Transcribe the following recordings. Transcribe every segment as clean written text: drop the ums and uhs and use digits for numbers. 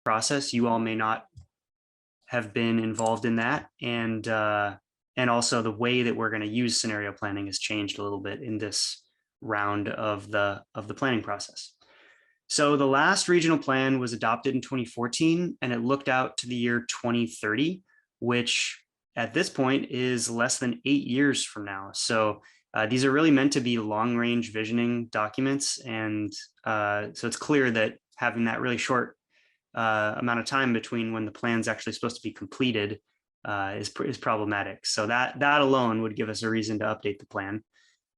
process. You all may not have been involved in that, and also the way that we're going to use scenario planning has changed a little bit in this round of the planning process. So the last regional plan was adopted in 2014, and it looked out to the year 2030, which at this point is less than 8 years from now. So these are really meant to be long-range visioning documents, and so it's clear that having that really short amount of time between when the plan's actually supposed to be completed is problematic. So that alone would give us a reason to update the plan.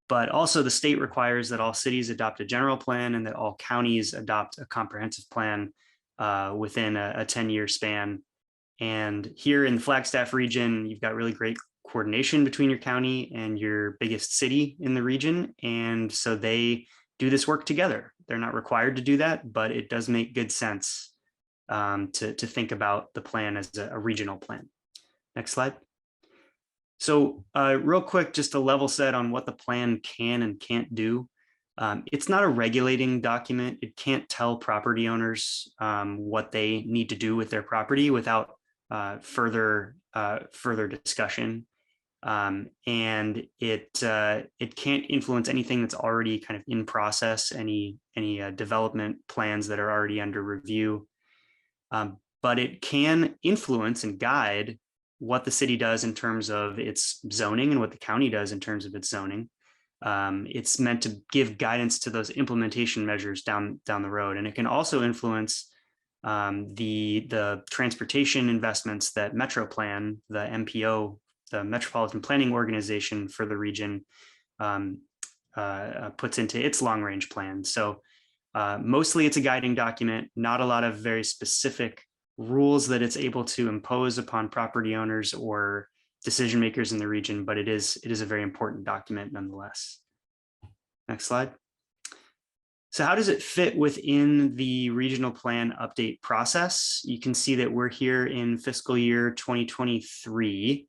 But also the state requires that all cities adopt a general plan and that all counties adopt a comprehensive plan within a 10-year span. And here in the Flagstaff region, you've got really great coordination between your county and your biggest city in the region. And so they do this work together. They're not required to do that, but it does make good sense to think about the plan as a regional plan. Next slide. So real quick, just to level set on what the plan can and can't do. It's not a regulating document. It can't tell property owners what they need to do with their property without further discussion. And it can't influence anything that's already kind of in process, any development plans that are already under review. But it can influence and guide what the city does in terms of its zoning and what the county does in terms of its zoning. It's meant to give guidance to those implementation measures down the road. And it can also influence the transportation investments that MetroPlan, the MPO, the Metropolitan Planning Organization for the region, puts into its long-range plan. So mostly it's a guiding document, not a lot of very specific rules that it's able to impose upon property owners or decision makers in the region, but it is a very important document nonetheless. Next slide. So how does it fit within the regional plan update process? You can see that we're here in fiscal year 2023,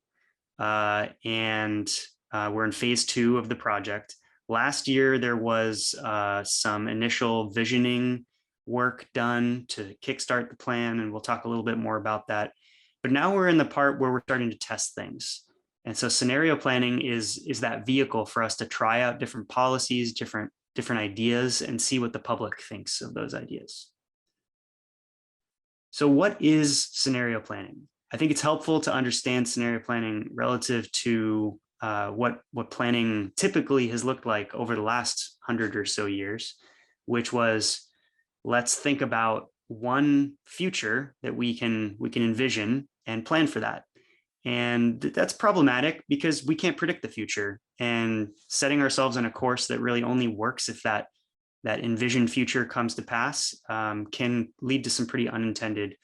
and we're in phase 2 of the project. Last year, there was some initial visioning work done to kickstart the plan, and we'll talk a little bit more about that. But now we're in the part where we're starting to test things. And so scenario planning is that vehicle for us to try out different policies, different ideas, and see what the public thinks of those ideas. So what is scenario planning? I think it's helpful to understand scenario planning relative to what planning typically has looked like over the last 100 or so years, which was, let's think about one future that we can envision and plan for that. And that's problematic because we can't predict the future, and setting ourselves on a course that really only works if that envisioned future comes to pass can lead to some pretty unintended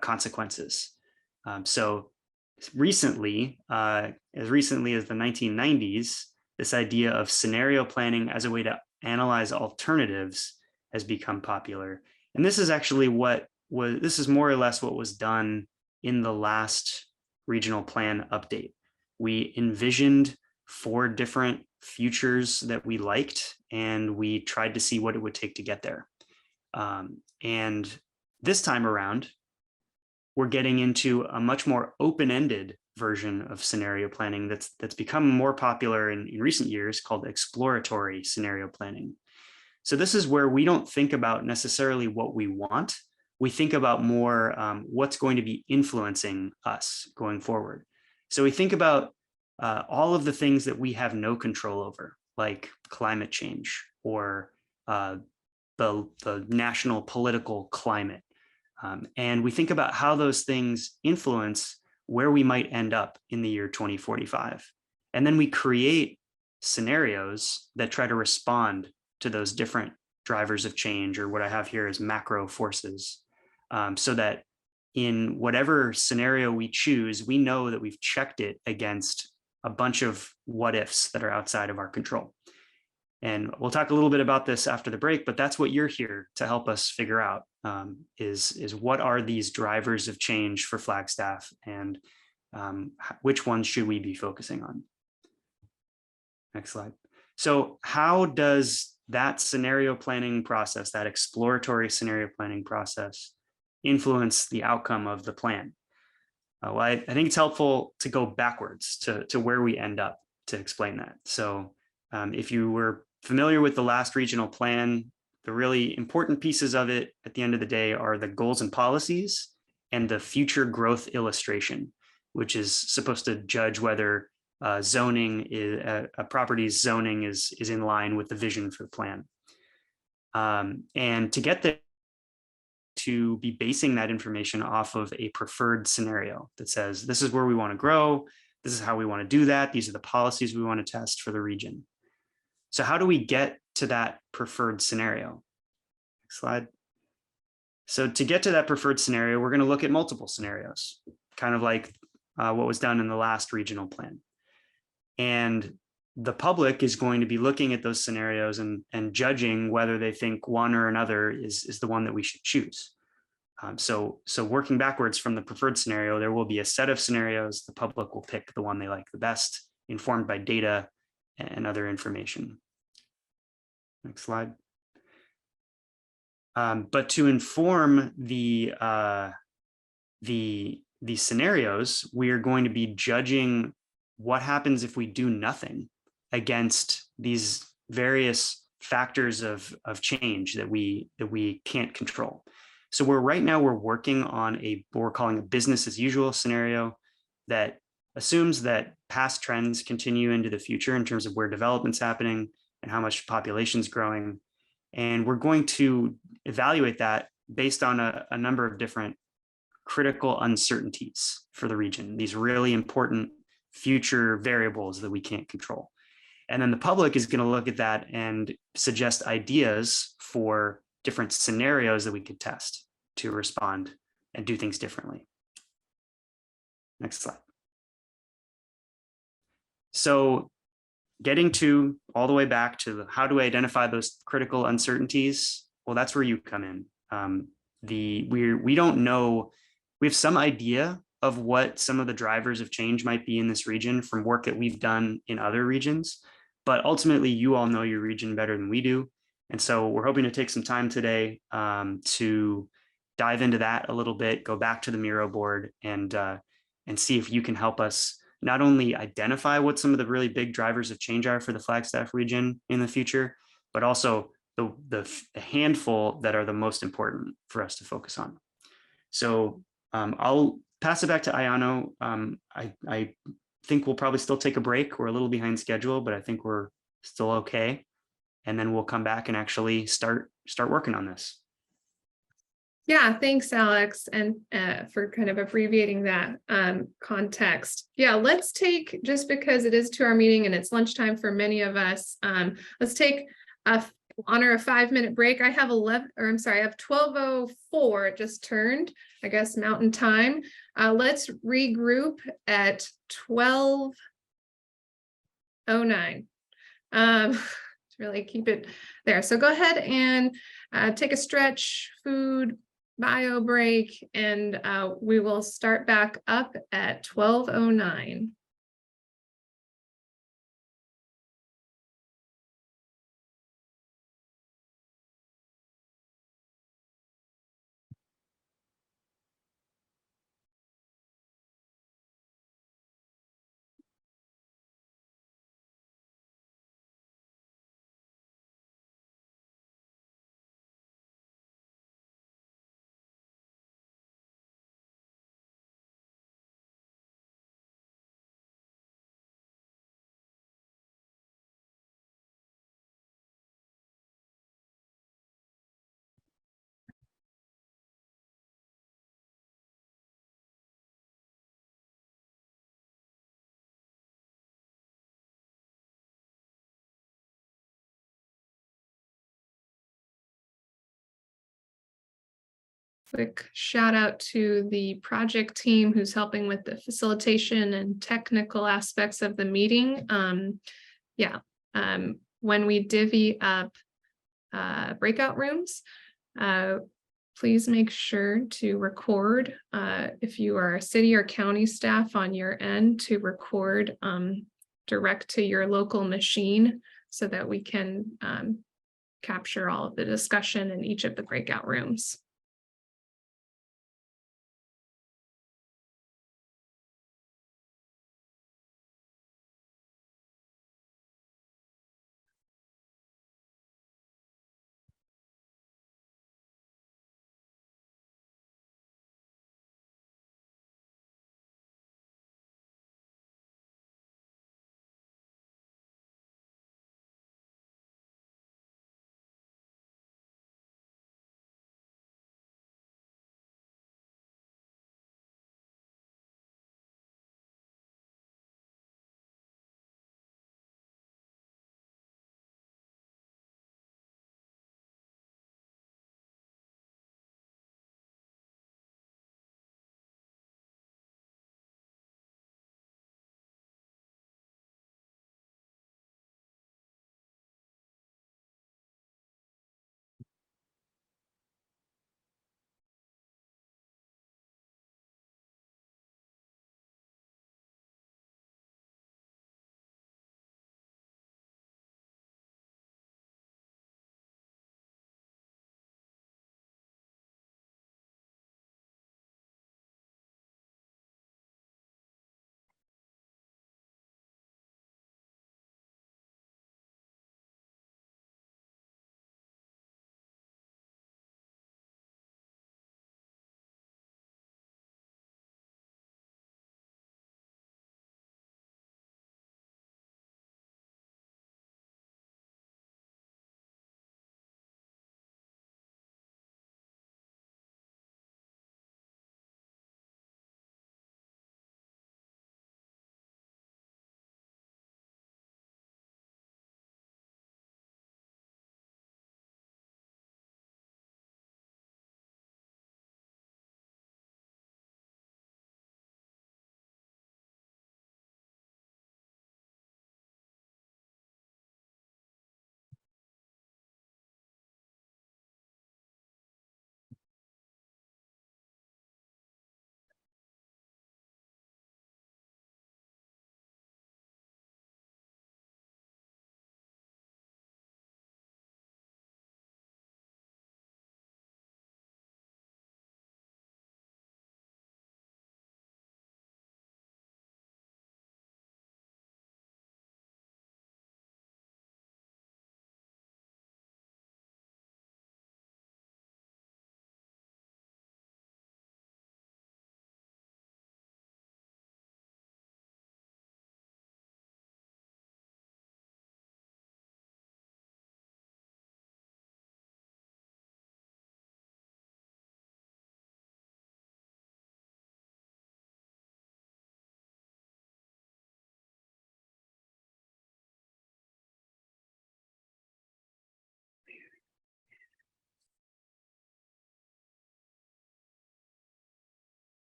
consequences. So as recently as the 1990s, this idea of scenario planning as a way to analyze alternatives has become popular. And this is actually this is more or less what was done in the last regional plan update. We envisioned 4 different futures that we liked, and we tried to see what it would take to get there. And this time around, we're getting into a much more open-ended version of scenario planning that's become more popular in recent years, called exploratory scenario planning. So this is where we don't think about necessarily what we want. We think about more what's going to be influencing us going forward. So we think about all of the things that we have no control over, like climate change or the national political climate. And we think about how those things influence where we might end up in the year 2045. And then we create scenarios that try to respond to those different drivers of change, or what I have here is macro forces, so that in whatever scenario we choose, we know that we've checked it against a bunch of what ifs that are outside of our control. And we'll talk a little bit about this after the break, but that's what you're here to help us figure out, is what are these drivers of change for Flagstaff, and which ones should we be focusing on? Next slide. So how does that scenario planning process, that exploratory scenario planning process, influence the outcome of the plan? Well, I think it's helpful to go backwards to where we end up to explain that. So if you were familiar with the last regional plan, the really important pieces of it at the end of the day are the goals and policies and the future growth illustration, which is supposed to judge whether zoning is a property's zoning is in line with the vision for the plan. And to get there, to be basing that information off of a preferred scenario that says, this is where we want to grow. This is how we want to do that. These are the policies we want to test for the region. So how do we get to that preferred scenario? Next slide. So to get to that preferred scenario, we're going to look at multiple scenarios, kind of like what was done in the last regional plan. And the public is going to be looking at those scenarios and judging whether they think one or another is the one that we should choose. So working backwards from the preferred scenario, there will be a set of scenarios. The public will pick the one they like the best, informed by data and other information. Next slide. But to inform the scenarios, we are going to be judging what happens if we do nothing against these various factors of change that we can't control. So right now we're working on what we're calling a business as usual scenario that assumes that past trends continue into the future in terms of where development's happening and how much population's growing. And we're going to evaluate that based on a number of different critical uncertainties for the region, these really important future variables that we can't control. And then the public is going to look at that and suggest ideas for different scenarios that we could test to respond and do things differently. Next slide. So getting to all the way back to how do we identify those critical uncertainties? Well, that's where you come in. We don't know, we have some idea of what some of the drivers of change might be in this region from work that we've done in other regions, but ultimately you all know your region better than we do. And so we're hoping to take some time today to dive into that a little bit, go back to the Miro board and see if you can help us not only identify what some of the really big drivers of change are for the Flagstaff region in the future, but also the handful that are the most important for us to focus on. So I'll pass it back to Ayano. I think we'll probably still take a break. We're a little behind schedule, but I think we're still okay. And then we'll come back and actually start working on this. Yeah, thanks, Alex, and for kind of abbreviating that context. Yeah, let's take, just because it is to our meeting and it's lunchtime for many of us, let's take honor a 5-minute break. I have 12:04. It just turned, I guess, Mountain Time. Let's regroup at 12:09. Really keep it there. So go ahead and take a stretch, food, bio break, and we will start back up at 12:09. Quick shout out to the project team who's helping with the facilitation and technical aspects of the meeting. When we divvy up breakout rooms, please make sure to record if you are a city or county staff on your end to record direct to your local machine so that we can capture all of the discussion in each of the breakout rooms.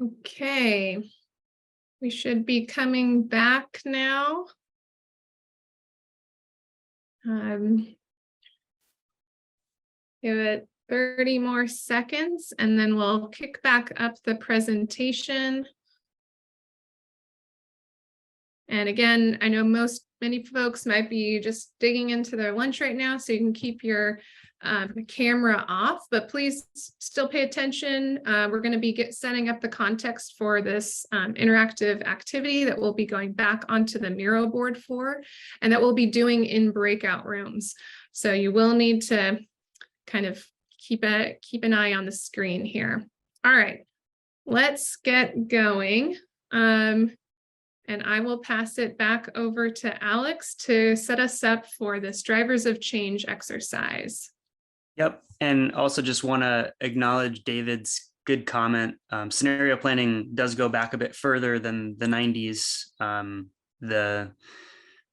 Okay, we should be coming back now. Give it 30 more seconds and then we'll kick back up the presentation. And again, I know many folks might be just digging into their lunch right now, so you can keep your camera off, but please still pay attention. We're going to be setting up the context for this interactive activity that we'll be going back onto the Miro board for, and that we'll be doing in breakout rooms. So you will need to kind of keep an eye on the screen here. All right, let's get going. And I will pass it back over to Alex to set us up for this drivers of change exercise. Yep. And also just want to acknowledge David's good comment. Scenario planning does go back a bit further than the 90s. The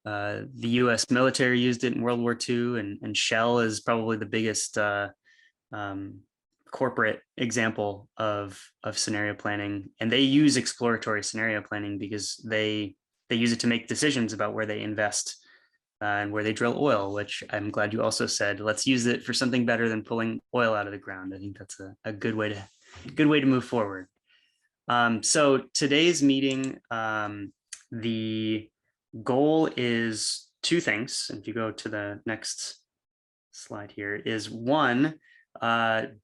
US military used it in World War II, and Shell is probably the biggest corporate example of scenario planning, and they use exploratory scenario planning because they use it to make decisions about where they invest and where they drill oil, which I'm glad you also said, let's use it for something better than pulling oil out of the ground. I think that's a good way to move forward. So today's meeting, the goal is two things. If you go to the next slide here, is one,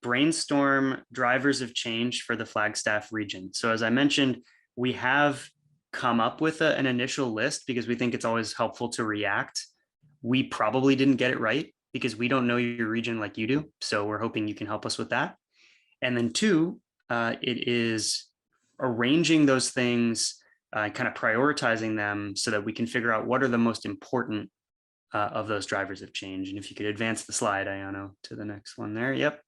brainstorm drivers of change for the Flagstaff region. So as I mentioned, we have come up with an initial list because we think it's always helpful to react. We probably didn't get it right because we don't know your region like you do. So we're hoping you can help us with that. And then two, it is arranging those things, kind of prioritizing them so that we can figure out what are the most important of those drivers of change. And if you could advance the slide, Ayano, to the next one there. Yep.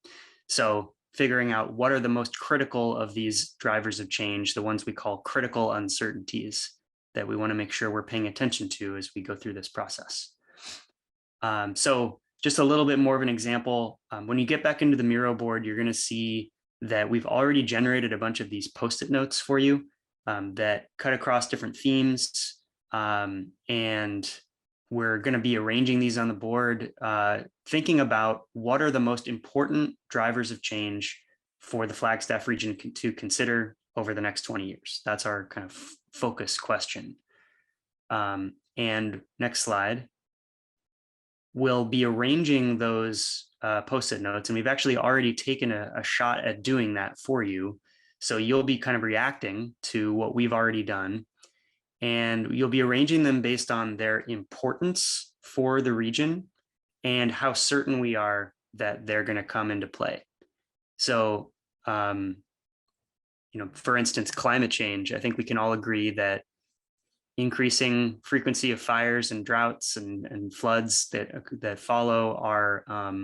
So figuring out what are the most critical of these drivers of change, the ones we call critical uncertainties that we want to make sure we're paying attention to as we go through this process. So just a little bit more of an example. When you get back into the Miro board, you're going to see that we've already generated a bunch of these Post-it notes for you that cut across different themes. And we're going to be arranging these on the board, thinking about what are the most important drivers of change for the Flagstaff region to consider over the next 20 years. That's our kind of focus question. And next slide. We'll be arranging those Post-it notes, and we've actually already taken a shot at doing that for you. So you'll be kind of reacting to what we've already done. And you'll be arranging them based on their importance for the region and how certain we are that they're going to come into play. So, for instance, climate change, I think we can all agree that increasing frequency of fires and droughts and floods that follow are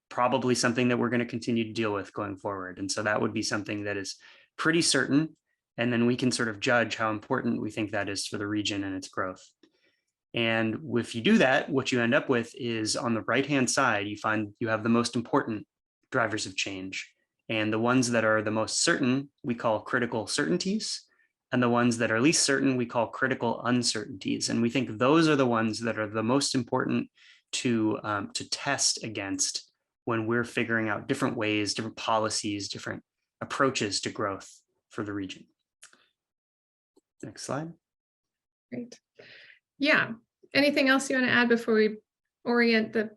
probably something that we're going to continue to deal with going forward. And so that would be something that is pretty certain. And then we can sort of judge how important we think that is for the region and its growth. And if you do that, what you end up with is on the right-hand side, you have the most important drivers of change. And the ones that are the most certain, we call critical certainties. And the ones that are least certain, we call critical uncertainties. And we think those are the ones that are the most important to test against when we're figuring out different ways, different policies, different approaches to growth for the region. Next slide. Great. Yeah. Anything else you want to add before we orient the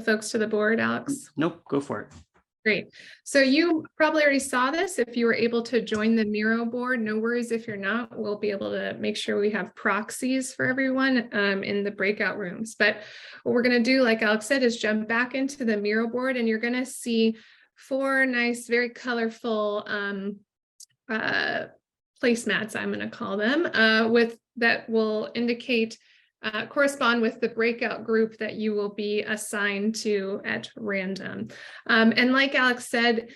folks to the board, Alex? Nope, go for it. Great. So you probably already saw this if you were able to join the Miro board. No worries if you're not. We'll be able to make sure we have proxies for everyone in the breakout rooms. But what we're going to do, like Alex said, is jump back into the Miro board, and you're going to see 4 nice, very colorful placemats, I'm going to call them, that will indicate correspond with the breakout group that you will be assigned to at random. And like Alex said,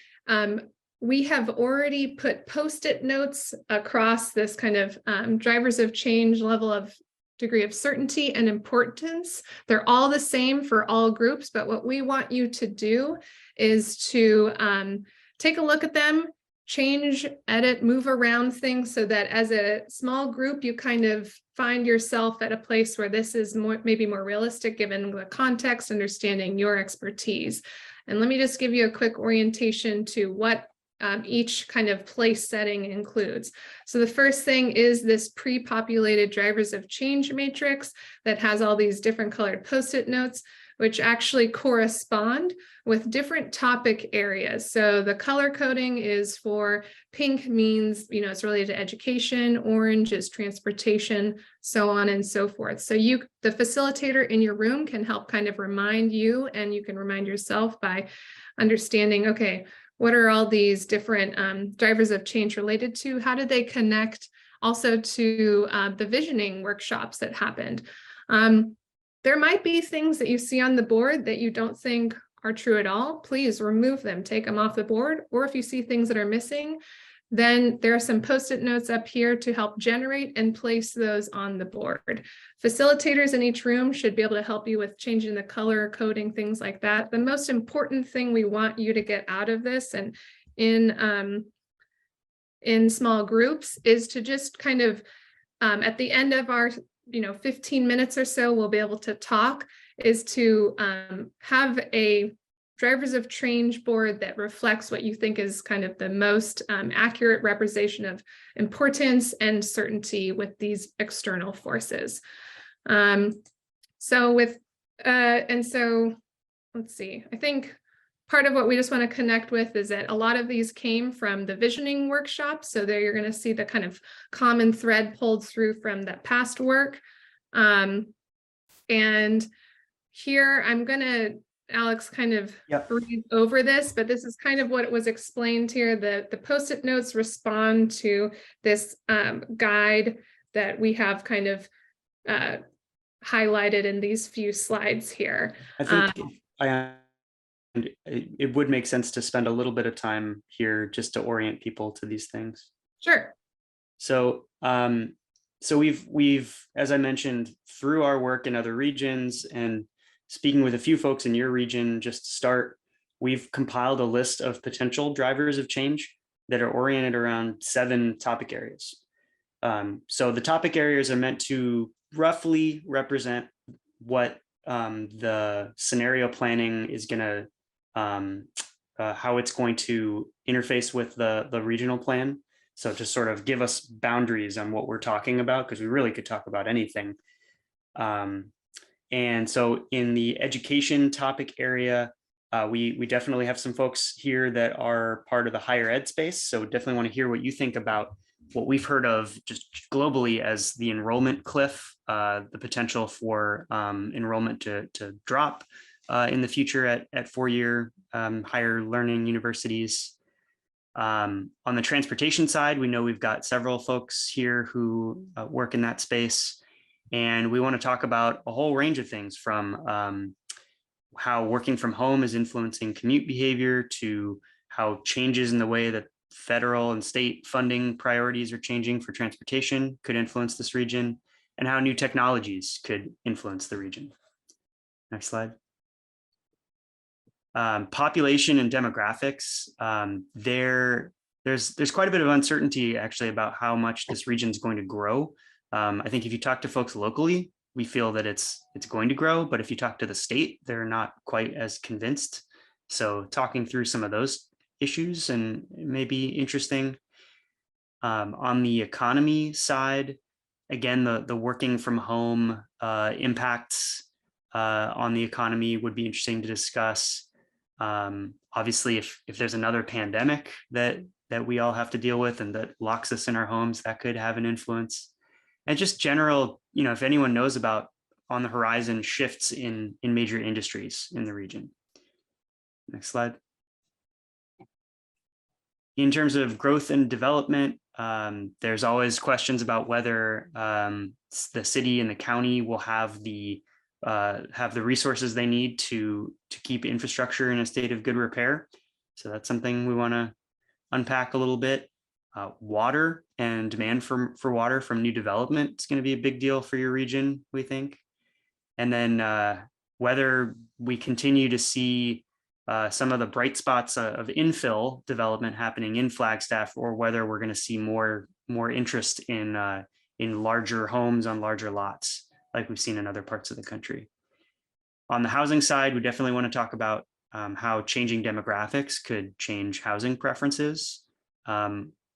we have already put Post-it notes across this kind of drivers of change level of degree of certainty and importance. They're all the same for all groups, but what we want you to do is to take a look at them, change, edit, move around things so that as a small group, you kind of find yourself at a place where this is maybe more realistic given the context, understanding your expertise. And let me just give you a quick orientation to what each kind of place setting includes. So the first thing is this pre-populated drivers of change matrix that has all these different colored Post-it notes, which actually correspond with different topic areas. So the color coding is for pink means, it's related to education, orange is transportation, so on and so forth. So the facilitator in your room can help kind of remind you, and you can remind yourself by understanding, okay, what are all these different drivers of change related to? How did they connect also to the visioning workshops that happened? There might be things that you see on the board that you don't think are true at all. Please remove them, take them off the board. Or if you see things that are missing, then there are some Post-it notes up here to help generate and place those on the board. Facilitators in each room should be able to help you with changing the color, coding, things like that. The most important thing we want you to get out of this and in small groups is to just kind of at the end of our 15 minutes or so, we'll be able to talk, is to have a drivers of change board that reflects what you think is kind of the most accurate representation of importance and certainty with these external forces. So let's see, I think part of what we just want to connect with is that a lot of these came from the visioning workshop. So there you're going to see the kind of common thread pulled through from that past work. And here I'm going to, Alex, kind of read over this, but this is kind of what was explained here. The Post-it notes respond to this guide that we have kind of highlighted in these few slides here. I think it would make sense to spend a little bit of time here just to orient people to these things. Sure. So, we've, as I mentioned, through our work in other regions and speaking with a few folks in your region, just to start, we've compiled a list of potential drivers of change that are oriented around 7 topic areas. So the topic areas are meant to roughly represent what the scenario planning is going to, how it's going to interface with the regional plan. So to sort of give us boundaries on what we're talking about, because we really could talk about anything. And so in the education topic area, we definitely have some folks here that are part of the higher ed space. So definitely want to hear what you think about what we've heard of just globally as the enrollment cliff, the potential for enrollment to drop in the future at 4-year higher learning universities. On the transportation side, we know we've got several folks here who work in that space. And we want to talk about a whole range of things from how working from home is influencing commute behavior to how changes in the way that federal and state funding priorities are changing for transportation could influence this region, and how new technologies could influence the region. Next slide. Population and demographics. There's quite a bit of uncertainty actually about how much this region is going to grow. I think if you talk to folks locally, we feel that it's going to grow, but if you talk to the state, they're not quite as convinced. So talking through some of those issues and may be interesting. On the economy side, again, the working from home impacts on the economy would be interesting to discuss. Obviously, if there's another pandemic that we all have to deal with and that locks us in our homes, that could have an influence. And just general, if anyone knows about on the horizon shifts in major industries in the region. Next slide. In terms of growth and development, there's always questions about whether the city and the county will have the resources they need to keep infrastructure in a state of good repair. So that's something we want to unpack a little bit. Water and demand for water from new development is going to be a big deal for your region, we think. And then whether we continue to see some of the bright spots of infill development happening in Flagstaff, or whether we're going to see more interest in larger homes on larger lots, like we've seen in other parts of the country. On the housing side, we definitely want to talk about how changing demographics could change housing preferences,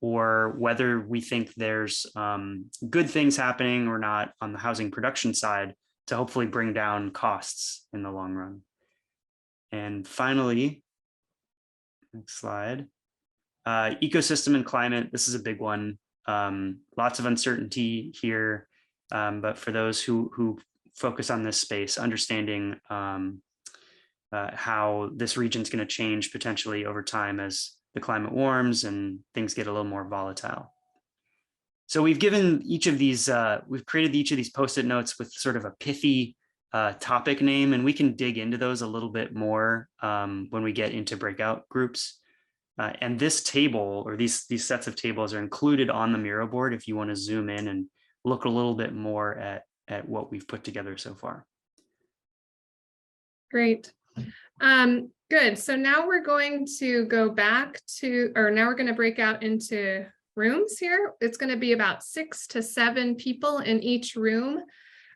or whether we think there's good things happening or not on the housing production side to hopefully bring down costs in the long run. And finally, next slide, ecosystem and climate. This is a big one. Lots of uncertainty here, but for those who focus on this space, understanding how this region is going to change potentially over time as the climate warms and things get a little more volatile. So we've given each of these, we've created each of these Post-it notes with sort of a pithy topic name, and we can dig into those a little bit more when we get into breakout groups. And this table, or these sets of tables, are included on the Miro board if you want to zoom in and look a little bit more at what we've put together so far. Great. Good. So now we're going to go back to, or now we're going to break out into rooms here. It's going to be about 6 to 7 people in each room.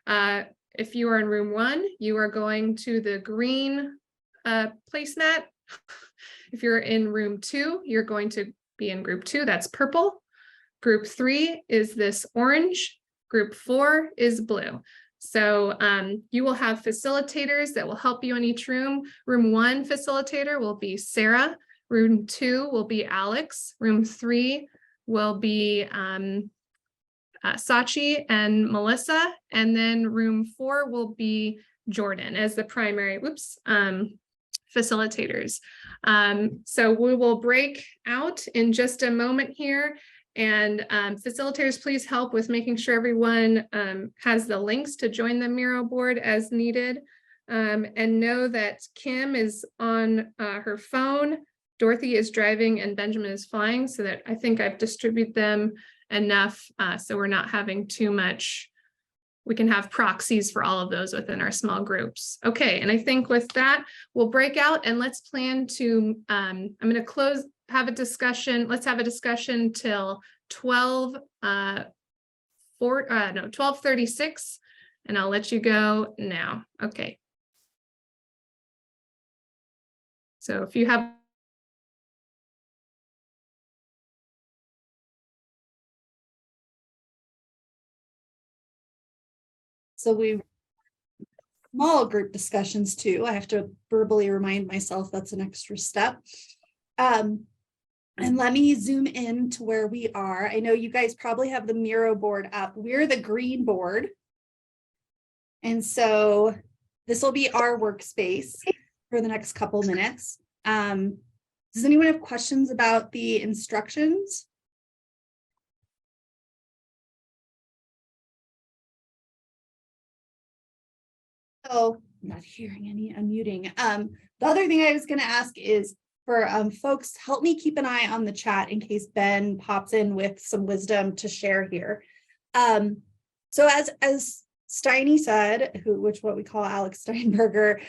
If you are in room 1, you are going to the green placemat. If you're in room 2, you're going to be in group 2, that's purple. Group 3 is this orange. Group 4 is blue. So you will have facilitators that will help you in each room. Room 1 facilitator will be Sarah. Room 2 will be Alex. Room 3 will be Sachi and Melissa. And then room 4 will be Jordan as the primary facilitators. So we will break out in just a moment here. And facilitators, please help with making sure everyone has the links to join the Miro board as needed. And know that Kim is on her phone, Dorothy is driving, and Benjamin is flying, so that I think I've distributed them enough so we're not having too much. We can have proxies for all of those within our small groups. Okay, and I think with that, we'll break out and let's plan to, I'm going to close, have a discussion. Let's have a discussion till 12:36, and I'll let you go now. Okay. So if you have So we small group discussions too. I have to verbally remind myself that's an extra step. And let me zoom in to where we are. I know you guys probably have the Miro board up. We're the green board. And so this will be our workspace for the next couple minutes. Does anyone have questions about the instructions? Oh, I'm not hearing any unmuting. The other thing I was going to ask is for folks, help me keep an eye on the chat in case Ben pops in with some wisdom to share here. So as Steiny said, what we call Alex Steinberger,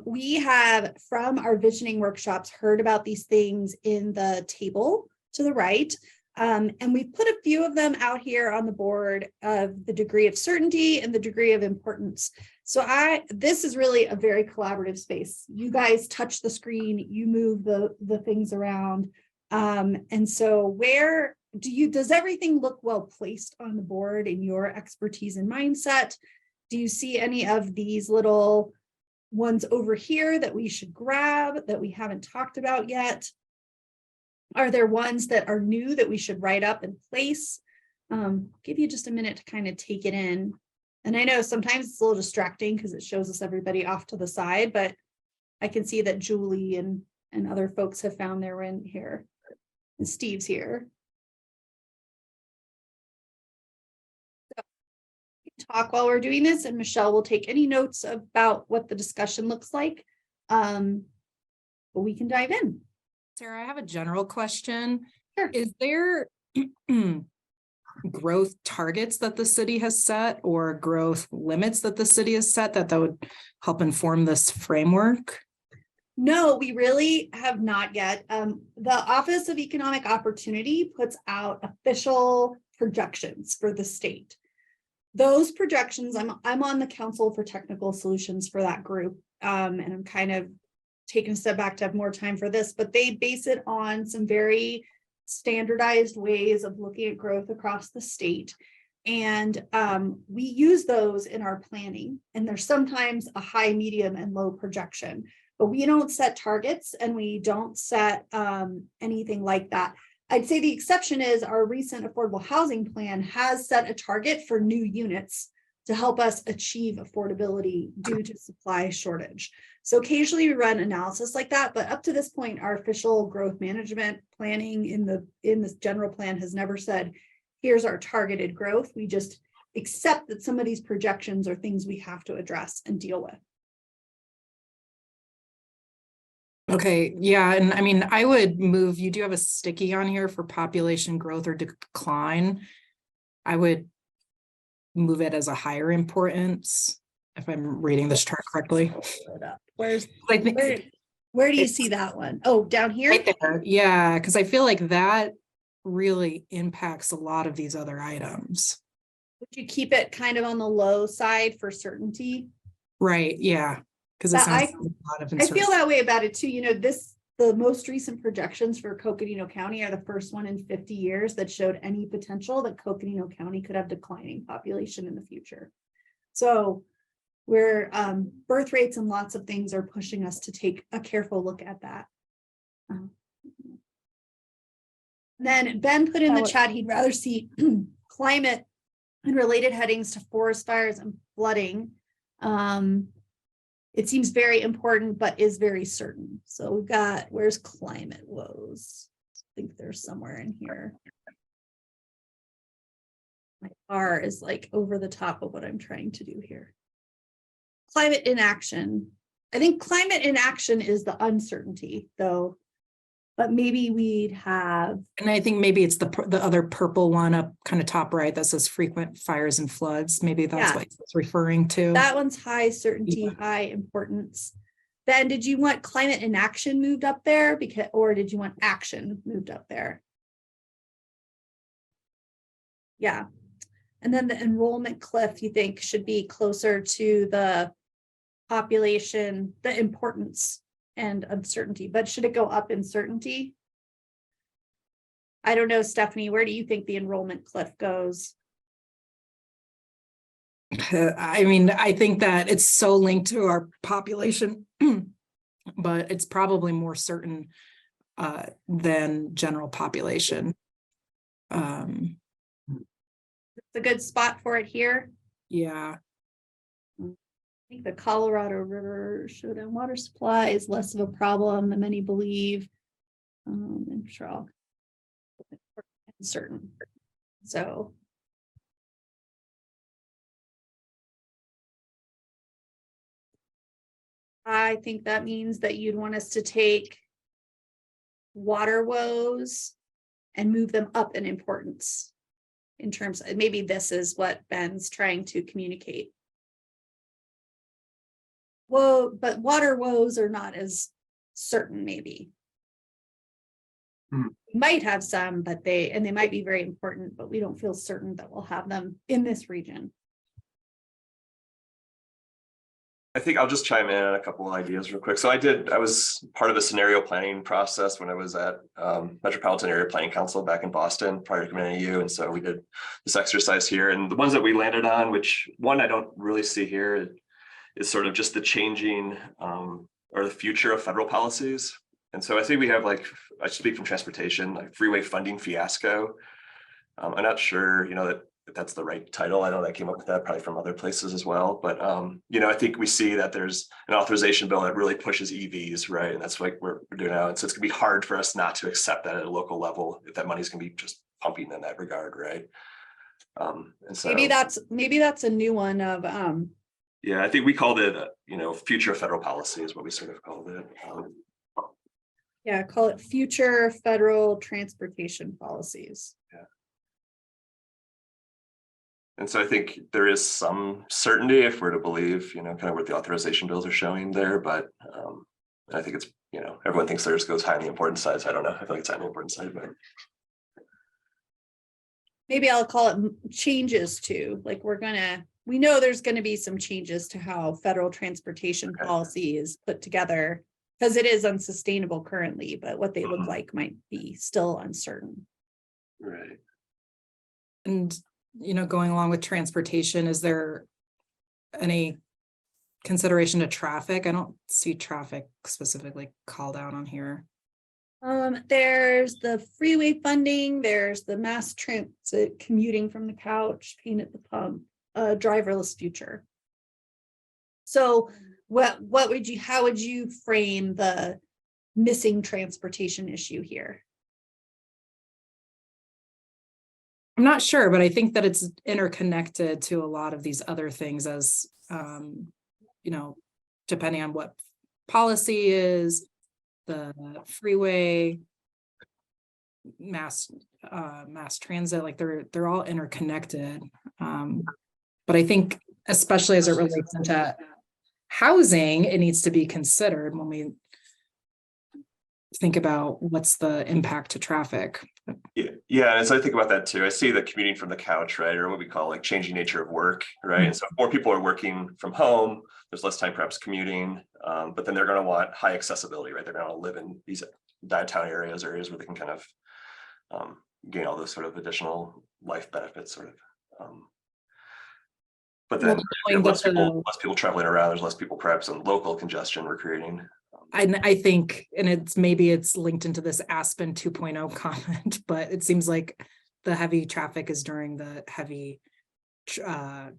we have from our visioning workshops heard about these things in the table to the right. And we put a few of them out here on the board of the degree of certainty and the degree of importance. So this is really a very collaborative space. You guys touch the screen, you move the things around. And so does everything look well placed on the board in your expertise and mindset? Do you see any of these little ones over here that we should grab that we haven't talked about yet? Are there ones that are new that we should write up and place? Give you just a minute to kind of take it in. And I know sometimes it's a little distracting because it shows us everybody off to the side, but I can see that Julie and other folks have found their in here. And Steve's here. So we can talk while we're doing this, and Michelle will take any notes about what the discussion looks like. But we can dive in. Sarah, I have a general question. Sure. Is there growth targets that the city has set or growth limits that the city has set that would help inform this framework? No, we really have not yet. The Office of Economic Opportunity puts out official projections for the state. Those projections, I'm on the Council for Technical Solutions for that group, and I'm kind of taking a step back to have more time for this, but they base it on some very standardized ways of looking at growth across the state. And we use those in our planning, and there's sometimes a high, medium, and low projection, but we don't set targets and we don't set anything like that. I'd say the exception is our recent affordable housing plan has set a target for new units to help us achieve affordability due to supply shortage. So occasionally we run analysis like that, but up to this point, our official growth management planning in this general plan has never said, here's our targeted growth. We just accept that some of these projections are things we have to address and deal with. Okay, yeah, and I mean, I would move, you do have a sticky on here for population growth or decline. I would move it as a higher importance, if I'm reading this chart correctly. Where's, I think where do you see that one? Oh, down here? right there, yeah, because I feel like that really impacts a lot of these other items. Would you keep it kind of on the low side for certainty? Right, yeah, because it That sounds like a lot of I feel uncertainty. that way about it too. You know, the most recent projections for Coconino County are the first one in 50 years that showed any potential that Coconino County could have declining population in the future. So where birth rates and lots of things are pushing us to take a careful look at that. Then Ben put in the chat, he'd rather see climate and related headings to forest fires and flooding. It seems very important, but is very certain. So we've got, where's climate woes? I think there's somewhere in here. My R is like over the top of what I'm trying to do here. Climate inaction. I think climate inaction is the uncertainty though, but maybe we'd have. And I think maybe it's the other purple one up kind of top right that says frequent fires and floods. Maybe that's what it's referring to. That one's high certainty, high importance. Then did you want climate inaction moved up there or did you want action moved up there? Yeah. And then the enrollment cliff you think should be closer to the population, the importance and uncertainty, but should it go up in certainty? I don't know, Stephanie, where do you think the enrollment cliff goes? I mean, I think that it's so linked to our population, but it's probably more certain than general population. It's a good spot for it here. Yeah. I think the Colorado River showdown water supply is less of a problem than many believe. I'm sure I'll uncertain. So I think that means that you'd want us to take water woes and move them up in importance in terms of maybe this is what Ben's trying to communicate. Whoa, but water woes are not as certain, maybe. Might have some, but they might be very important, but we don't feel certain that we'll have them in this region. I think I'll just chime in on a couple of ideas real quick. So I was part of a scenario planning process when I was at Metropolitan Area Planning Council back in Boston prior to coming to NAU. And so we did this exercise here, and the ones that we landed on, which one I don't really see here is sort of just the changing or the future of federal policies. And so I think we have, like, I speak from transportation, like freeway funding fiasco. I'm not sure, that if that's the right title. I know that came up with that probably from other places as well. But, I think we see that there's an authorization bill that really pushes EVs, right? And that's like we're doing now. And so it's gonna be hard for us not to accept that at a local level if that money's gonna be just pumping in that regard, right? And so Maybe that's a new one of yeah, I think we called it, future federal policy is what we sort of called it. yeah, call it future federal transportation policies. Yeah. And so I think there is some certainty if we're to believe, kind of what the authorization bills are showing there, but And I think it's, everyone thinks theirs goes high on the importance side. So I don't know. I feel like it's high on the importance side, but Maybe I'll call it changes to, like, we know there's gonna be some changes to how federal transportation Okay. policy is put together. Because it is unsustainable currently, but what they look Mhm. like might be still uncertain. right. And, going along with transportation, is there any consideration to traffic? I don't see traffic specifically called out on here. There's the freeway funding, there's the mass transit commuting from the couch, pain at the pump, driverless future. So how would you frame the missing transportation issue here? I'm not sure, but I think that it's interconnected to a lot of these other things as, depending on what policy is, the freeway, mass transit, like they're all interconnected. But I think especially as it relates into housing, it needs to be considered when we think about what's the impact to traffic. Yeah. And so I think about that too. I see the commuting from the couch, right? Or what we call like changing nature of work, right? And so if more people are working from home, there's less time perhaps commuting, but then they're going to want high accessibility, right? They're going to live in these downtown areas where they can kind of gain all those sort of additional life benefits, sort of. But then less people traveling around, there's less people perhaps in local congestion we're creating. I think, and it's linked into this Aspen 2.0 comment, but it seems like the heavy traffic is during the heavy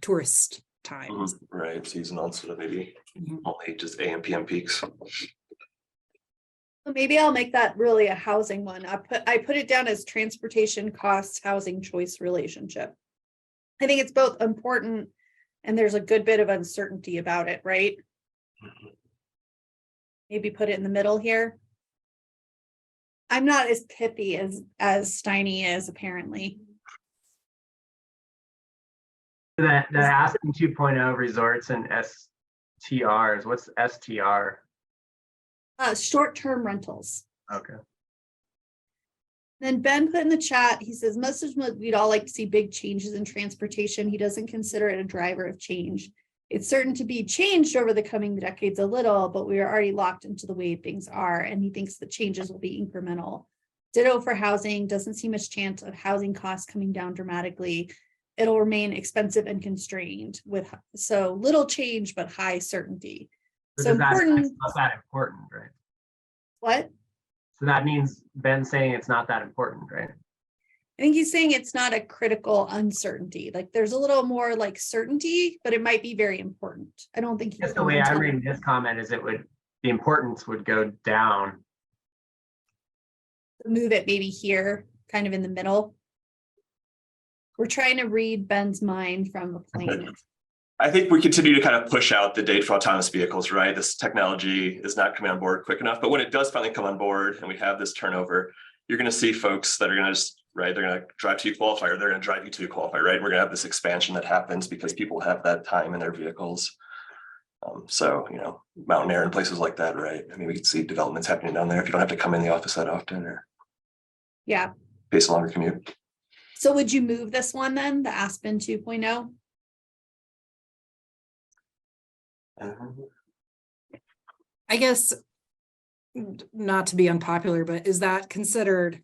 tourist times. Right, seasonal, sort of maybe Mhm. only just AM PM peaks. Maybe I'll make that really a housing one. I put it down as transportation costs, housing choice relationship. I think it's both important and there's a good bit of uncertainty about it, right? Maybe put it in the middle here. I'm not as pithy as Steiny is, apparently. The Aspen 2.0 resorts and STRs. What's STR? Short-term rentals. Okay. Then Ben put in the chat, he says, most of us, we'd all like to see big changes in transportation. He doesn't consider it a driver of change. It's certain to be changed over the coming decades a little, but we are already locked into the way things are. And he thinks the changes will be incremental. Ditto for housing, doesn't see much chance of housing costs coming down dramatically. It'll remain expensive and constrained with so little change, but high certainty. So important. That's not that important, right? What? So that means Ben's saying it's not that important, right? I think he's saying it's not a critical uncertainty. Like there's a little more like certainty, but it might be very important. I don't think That's the way I'm reading this comment is the importance would go down. Move it maybe here, kind of in the middle. We're trying to read Ben's mind from a plane. I think we continue to kind of push out the date for autonomous vehicles, right? This technology is not coming on board quick enough, but when it does finally come on board and we have this turnover, you're going to see folks that are going to just, right, they're going to drive to you qualify, or they're going to drive you to qualify, right? We're going to have this expansion that happens because people have that time in their vehicles. So, Mountain Air and places like that, right? I mean, we can see developments happening down there if you don't have to come in the office that often or Yeah. face a longer commute. So would you move this one then, the Aspen 2.0? I guess, not to be unpopular, but is that considered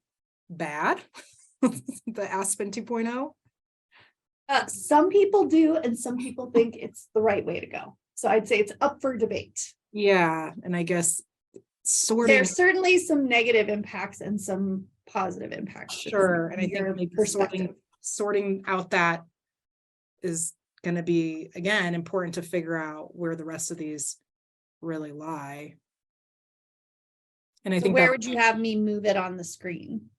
bad? The Aspen 2.0? Some people do, and some people think it's the right way to go. So I'd say it's up for debate. Yeah, and I guess There's certainly some negative impacts and some positive impacts. Sure, and I think maybe sorting out that is going to be, again, important to figure out where the rest of these really lie. And I think where would you have me move it on the screen?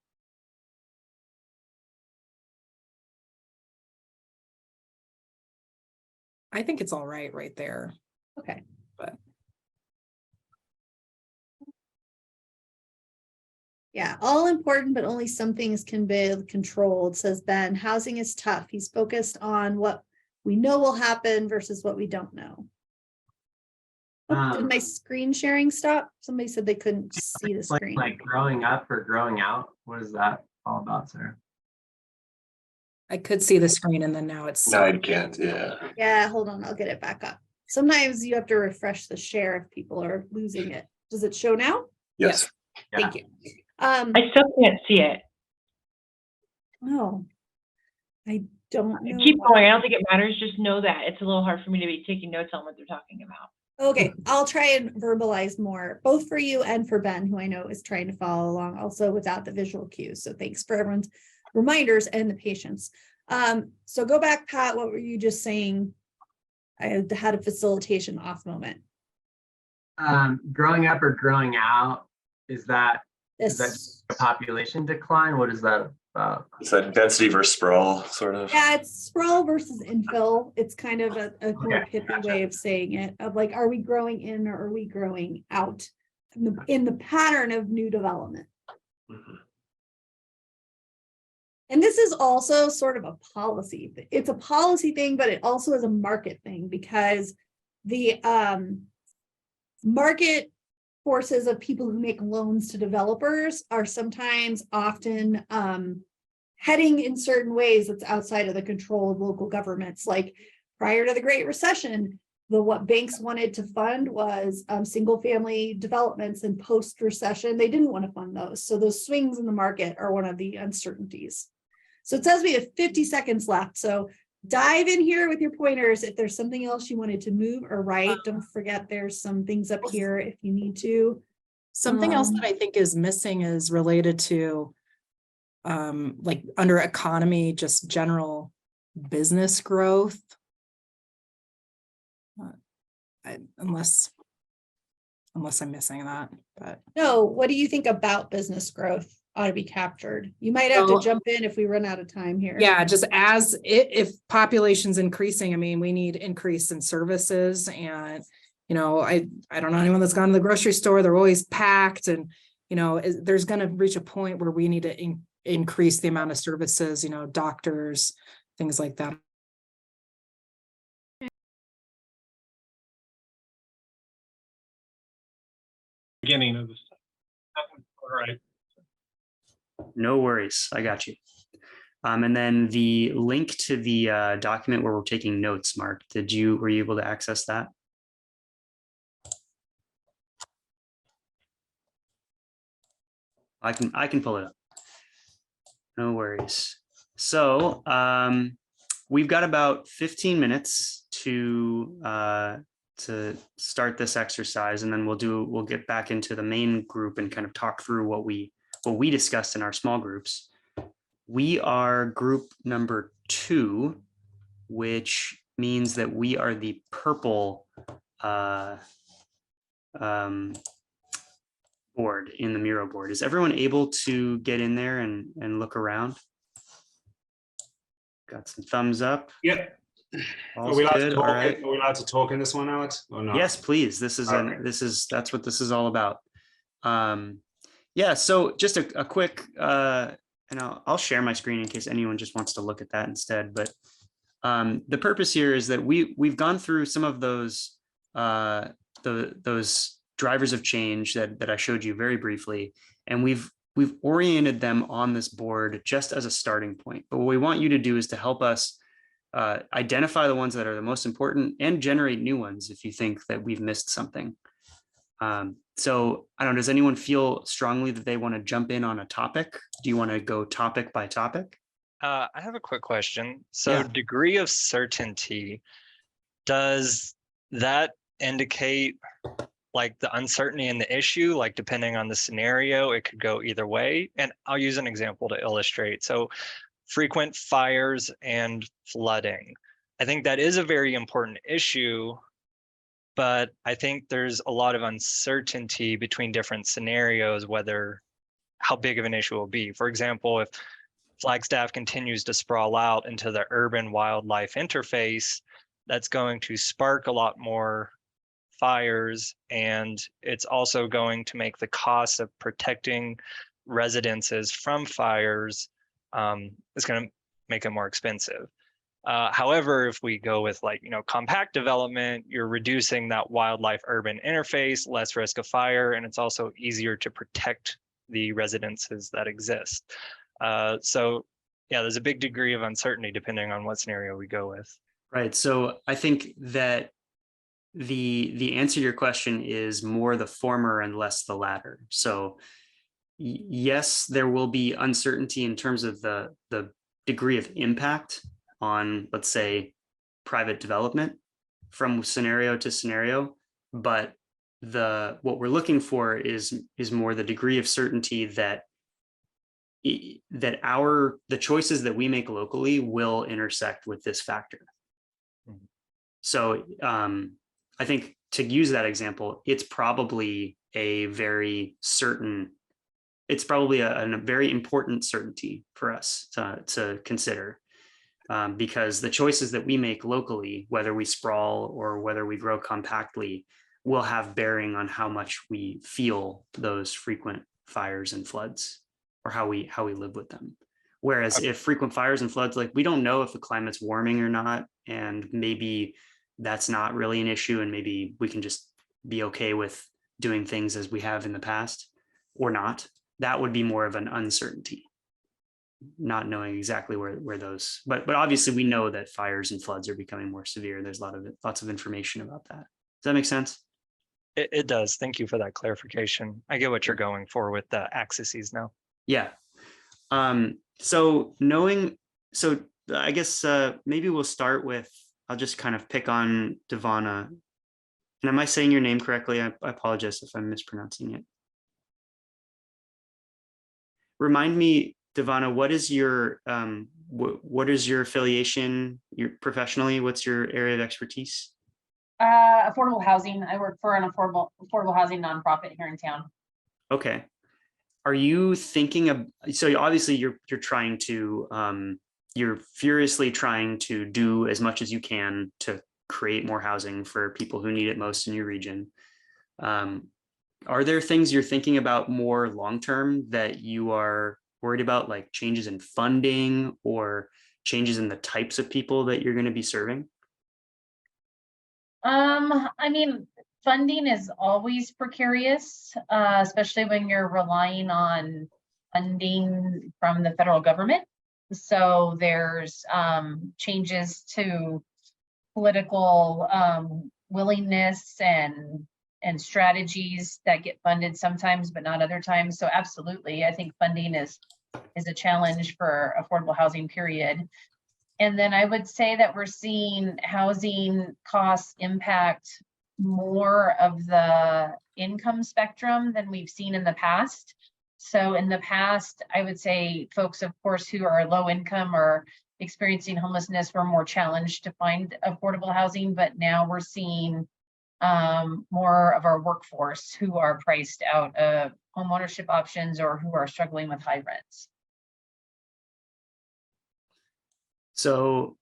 I think it's all right there. Okay. But yeah, all important, but only some things can be controlled, says Ben. Housing is tough. He's focused on what we know will happen versus what we don't know. Oh, did my screen sharing stop? Somebody said they couldn't see the Like, screen. like growing up or growing out? What is that all about, sir? I could see the screen and then now it's. No, I can't, yeah. Yeah, hold on, I'll get it back up. Sometimes you have to refresh the share if people are losing it. Does it show now? Yes. Thank you. I still can't see it. Oh, I don't know. Keep going. I don't think it matters. Just know that it's a little hard for me to be taking notes on what they're talking about. Okay, I'll try and verbalize more, both for you and for Ben, who I know is trying to follow along also without the visual cues. So thanks for everyone's reminders and the patience. So go back, Pat, what were you just saying? I had a facilitation off moment. Growing up or growing out, is that This, a population decline? What is that about? It's that density versus sprawl, sort of. yeah, it's sprawl versus infill. It's kind of a more Okay, pithy gotcha. way of saying it, of like, are we growing in or are we growing out in the pattern of new development? Mhm. And this is also sort of a policy. It's a policy thing, but it also is a market thing because the market forces of people who make loans to developers are sometimes often heading in certain ways that's outside of the control of local governments. Like prior to the Great Recession, what banks wanted to fund was single family developments, and post-recession, they didn't want to fund those. So those swings in the market are one of the uncertainties. So it says we have 50 seconds left. So dive in here with your pointers. If there's something else you wanted to move or write, don't forget there's some things up here if you need to. Something else that I think is missing is related to like under economy, just general business growth. Unless I'm missing that, but No, what do you think about business growth ought to be captured? You might have to Well, jump in if we run out of time here. yeah, just as if population's increasing, I mean, we need increase in services. And you know, I don't know anyone that's gone to the grocery store, they're always packed, and you know, there's going to reach a point where we need to increase the amount of services, you know, doctors, things like that. Beginning of this. All right. No worries. I got you. And then the link to the document where we're taking notes, Mark, were you able to access that? I can pull it up. No worries. So we've got about 15 minutes to start this exercise, and then we'll get back into the main group and kind of talk through what we discussed in our small groups. We are group number 2, which means that we are the purple board in the Miro board. Is everyone able to get in there and look around? Got some thumbs up. Yep. All's good. All right. Are we allowed to talk in this one, Alex, or not? Yes, please. This is Okay. That's what this is all about. Yeah. So just a quick, and I'll share my screen in case anyone just wants to look at that instead. But the purpose here is that we've gone through some of those those drivers of change that I showed you very briefly, and we've oriented them on this board just as a starting point. But what we want you to do is to help us identify the ones that are the most important and generate new ones if you think that we've missed something. So I don't know, does anyone feel strongly that they want to jump in on a topic? Do you want to go topic by topic? I have a quick question. So Yeah. degree of certainty, does that indicate like the uncertainty in the issue? Like depending on the scenario, it could go either way. And I'll use an example to illustrate. So frequent fires and flooding. I think that is a very important issue, but I think there's a lot of uncertainty between different scenarios, whether how big of an issue will be. For example, if Flagstaff continues to sprawl out into the urban wildlife interface, that's going to spark a lot more fires, and it's also going to make the cost of protecting residences from fires, it's going to make it more expensive. However, if we go with like, compact development, you're reducing that wildlife urban interface, less risk of fire, and it's also easier to protect the residences that exist. So yeah, there's a big degree of uncertainty depending on what scenario we go with. Right. So I think that the answer to your question is more the former and less the latter. So yes, there will be uncertainty in terms of the degree of impact on, let's say, private development from scenario to scenario, but what we're looking for is more the degree of certainty that the choices that we make locally will intersect with this factor. So I think, to use that example, it's probably a very important certainty for us to consider, because the choices that we make locally, whether we sprawl or whether we grow compactly, will have bearing on how much we feel those frequent fires and floods, or how we live with them. Whereas if frequent fires and floods, like, we don't know if the climate's warming or not, and maybe that's not really an issue, and maybe we can just be okay with doing things as we have in the past or not. That would be more of an uncertainty, not knowing exactly where those, but obviously we know that fires and floods are becoming more severe. There's lots of information about that. Does that make sense? It does. Thank you for that clarification. I get what you're going for with the axes now. Yeah. So I guess maybe we'll start with, I'll just kind of pick on Devana. And am I saying your name correctly? I apologize if I'm mispronouncing it. Remind me, Devana, what is your affiliation? Professionally, what's your area of expertise? Affordable housing. I work for an affordable housing nonprofit here in town. Okay. Are you thinking of, so obviously you're trying to, you're furiously trying to do as much as you can to create more housing for people who need it most in your region. Are there things you're thinking about more long-term that you are worried about, like changes in funding or changes in the types of people that you're going to be serving? I mean, funding is always precarious, especially when you're relying on funding from the federal government. So there's changes to political willingness and strategies that get funded sometimes, but not other times. So absolutely, I think funding is a challenge for affordable housing, period. And then I would say that we're seeing housing costs impact more of the income spectrum than we've seen in the past. So in the past, I would say folks, of course, who are low income or experiencing homelessness were more challenged to find affordable housing, but now we're seeing more of our workforce who are priced out of homeownership options or who are struggling with high rents. So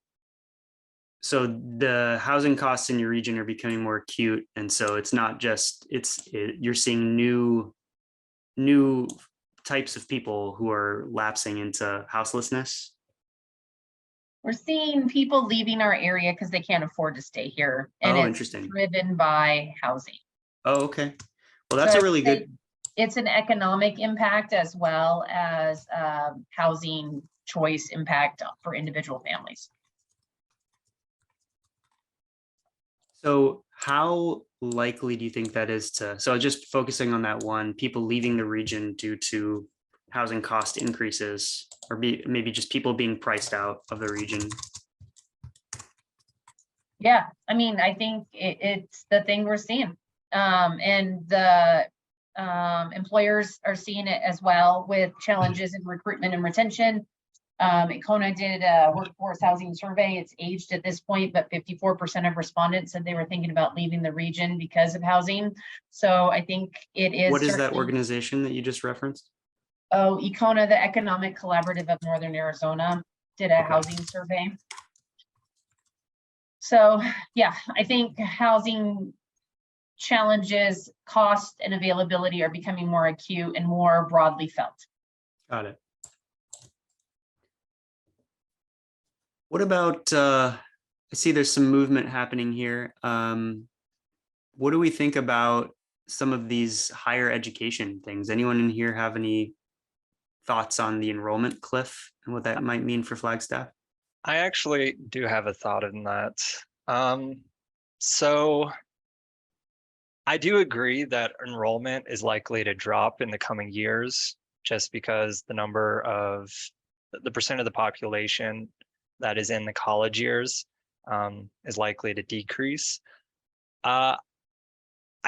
the housing costs in your region are becoming more acute, and so it's not just you're seeing new types of people who are lapsing into houselessness. We're seeing people leaving our area because they can't afford to stay here, and it's interesting. driven by housing. Oh, okay. Well, that's a really good. It's an economic impact as well as housing choice impact for individual families. So how likely do you think that is so just focusing on that one, people leaving the region due to housing cost increases, or maybe just people being priced out of the region? Yeah, I mean, I think it's the thing we're seeing. And the employers are seeing it as well, with challenges in recruitment and retention. Icona did a workforce housing survey. It's aged at this point, but 54% of respondents said they were thinking about leaving the region because of housing. So I think it is. What is that organization that you just referenced? Oh, Icona, the Economic Collaborative of Northern Arizona, did a housing survey. So yeah, I think housing challenges, cost and availability are becoming more acute and more broadly felt. Got it. What about, I see there's some movement happening here. What do we think about some of these higher education things? Anyone in here have any thoughts on the enrollment cliff and what that might mean for Flagstaff? I actually do have a thought in that. So I do agree that enrollment is likely to drop in the coming years, just because the percent of the population that is in the college years is likely to decrease. I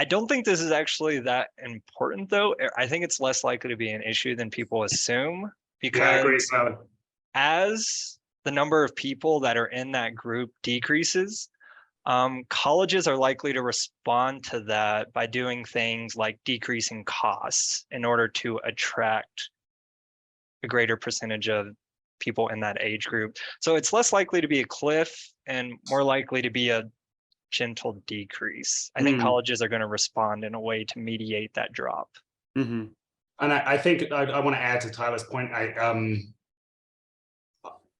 don't think this is actually that important, though. I think it's less likely to be an issue than people assume, because as the number of people that are in that group decreases, colleges are likely to respond to that by doing things like decreasing costs in order to attract a greater percentage of people in that age group. So it's less likely to be a cliff and more likely to be a gentle decrease. I think colleges are going to respond in a way to mediate that drop. Mhm. And I think I want to add to Tyler's point.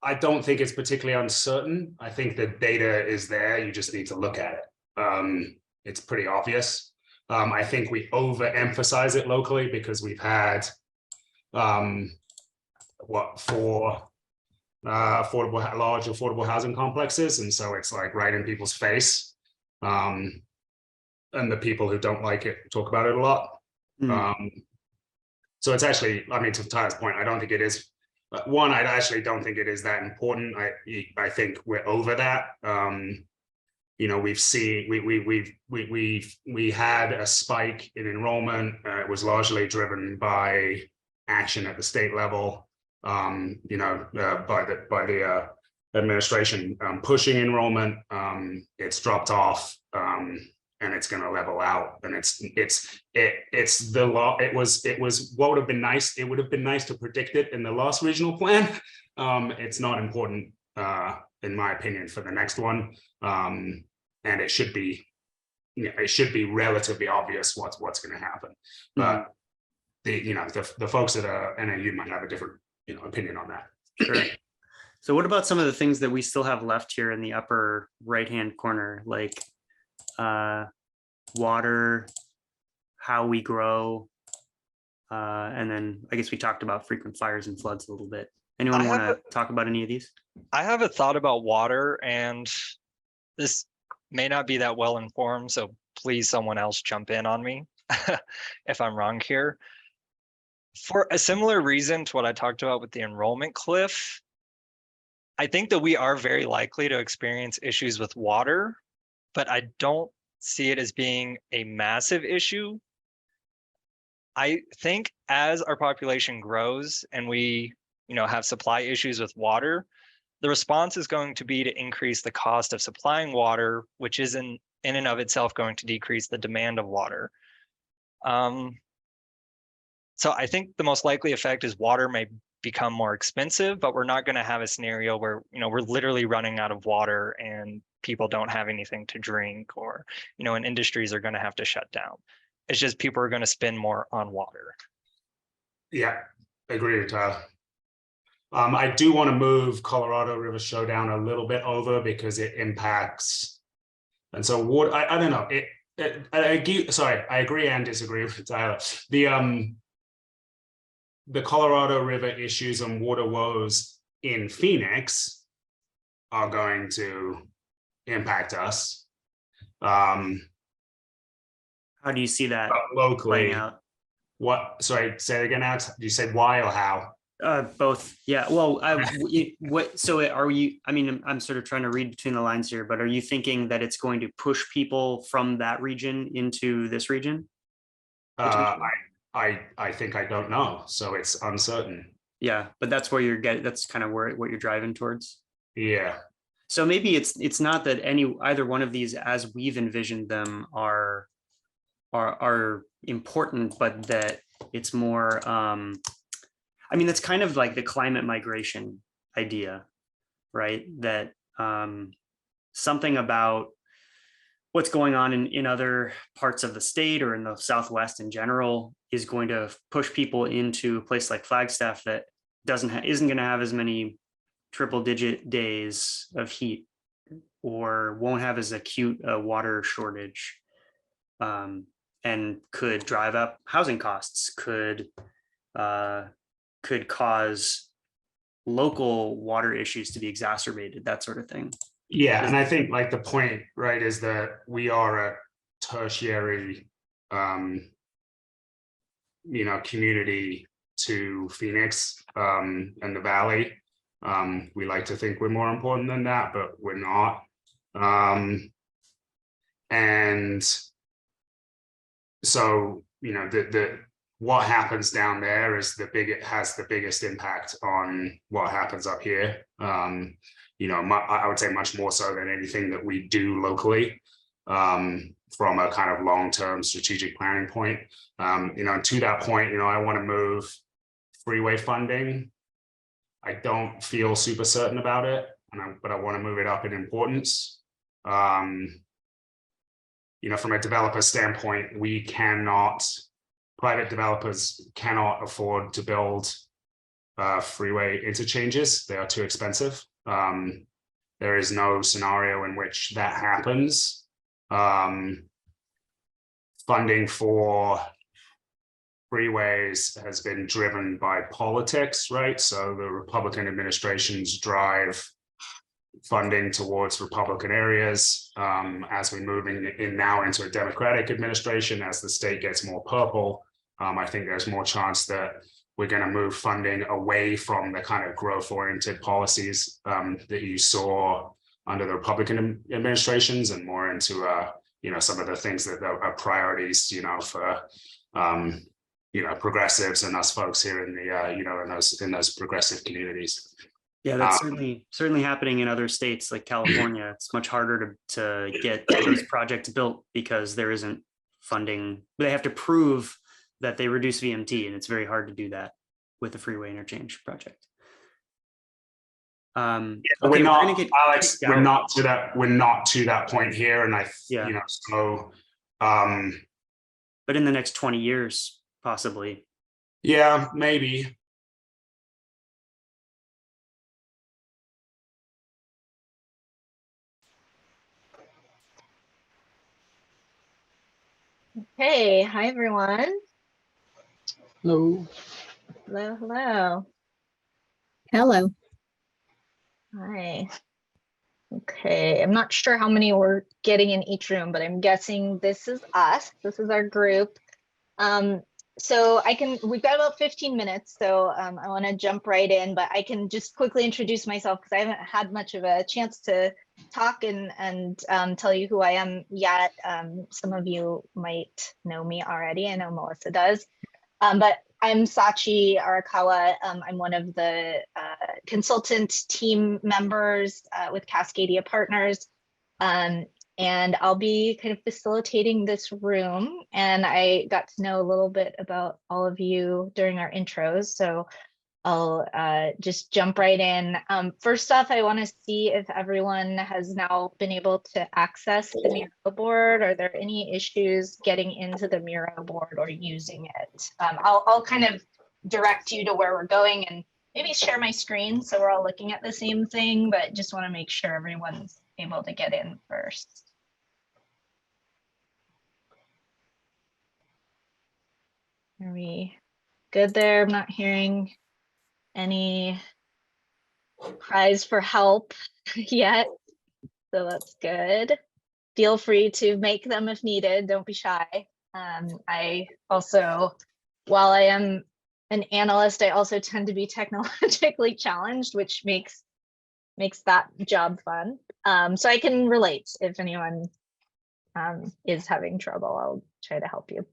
I don't think it's particularly uncertain. I think the data is there. You just need to look at it. It's pretty obvious. I think we overemphasize it locally because we've had four large affordable housing complexes, and so it's like right in people's face. And the people who don't like it talk about it a lot. So it's actually, I mean, to Tyler's point, I don't think it is. One, I actually don't think it is that important. I think we're over that. You know, we've seen we had a spike in enrollment. It was largely driven by action at the state level. You know, by the administration pushing enrollment. It's dropped off. And it's going to level out, and it's the law. It was what would have been nice. It would have been nice to predict it in the last regional plan. It's not important, in my opinion, for the next one. And it should be, it should be relatively obvious what's going to happen. But the folks at NAU might have a different opinion on that. Sure. So what about some of the things that we still have left here in the upper right-hand corner, like water, how we grow, and then I guess we talked about frequent fires and floods a little bit. Anyone want to talk about any of these? I have a thought about water, and this may not be that well informed, so please someone else jump in on me if I'm wrong here. For a similar reason to what I talked about with the enrollment cliff, I think that we are very likely to experience issues with water, but I don't see it as being a massive issue. I think as our population grows and we, have supply issues with water, the response is going to be to increase the cost of supplying water, which is in and of itself going to decrease the demand of water. So I think the most likely effect is water may become more expensive, but we're not going to have a scenario where, we're literally running out of water and people don't have anything to drink, or, and industries are going to have to shut down. It's just people are going to spend more on water. Yeah, agree with Tyler. I do want to move Colorado River Showdown a little bit over because it impacts. And so water, I don't know. I agree and disagree with Tyler. The Colorado River issues and water woes in Phoenix are going to impact us. How do you see that locally? out? What? Sorry, say it again, Alex. You said why or how? Both. Yeah. Well, so are you? I mean, I'm sort of trying to read between the lines here, but are you thinking that it's going to push people from that region into this region? I think I don't know, so it's uncertain. Yeah, but that's where you're getting. That's kind of what you're driving towards. Yeah. So maybe it's not that either one of these, as we've envisioned them, are important, but that it's more. I mean, that's kind of like the climate migration idea, right? That something about what's going on in other parts of the state or in the Southwest in general is going to push people into a place like Flagstaff that isn't going to have as many triple digit days of heat, or won't have as acute a water shortage, and could drive up housing costs, could cause local water issues to be exacerbated, that sort of thing. Yeah, and I think like the point, right, is that we are a tertiary, community to Phoenix, and the Valley. We like to think we're more important than that, but we're not. And so, what happens down there is has the biggest impact on what happens up here. I would say much more so than anything that we do locally, from a kind of long-term strategic planning point. To that point, I want to move freeway funding. I don't feel super certain about it, but I want to move it up in importance. From a developer standpoint, private developers cannot afford to build freeway interchanges. They are too expensive. There is no scenario in which that happens. Funding for freeways has been driven by politics, right? So the Republican administrations drive funding towards Republican areas. As we move in now into a Democratic administration, as the state gets more purple, I think there's more chance that we're going to move funding away from the kind of growth-oriented policies that you saw under the Republican administrations, and more into some of the things that are priorities, for progressives and us folks here in the in those progressive communities. Yeah, that's certainly happening in other states like California. It's much harder to get those projects built because there isn't funding. They have to prove that they reduce VMT, and it's very hard to do that with the freeway interchange project. Okay, we're not to that point here, and but in the next 20 years, possibly. Yeah, maybe. Hey, hi everyone. Hello. Hello, hello. Hello. Hi. Okay, I'm not sure how many we're getting in each room, but I'm guessing this is us. This is our group. So we've got about 15 minutes, so I want to jump right in, but I can just quickly introduce myself because I haven't had much of a chance to talk and tell you who I am yet. Some of you might know me already. I know Melissa does, but I'm Sachi Arakawa. I'm one of the consultant team members with Cascadia Partners. And I'll be kind of facilitating this room. And I got to know a little bit about all of you during our intros. So I'll just jump right in. First off, I want to see if everyone has now been able to access the Miro board. Are there any issues getting into the Miro board or using it? I'll kind of direct you to where we're going and maybe share my screen so we're all looking at the same thing, but just want to make sure everyone's able to get in first. Are we good there? I'm not hearing any cries for help yet, so that's good. Feel free to make them if needed. Don't be shy. I also, while I am an analyst, I also tend to be technologically challenged, which makes that job fun. So I can relate if anyone is having trouble. I'll try to help you.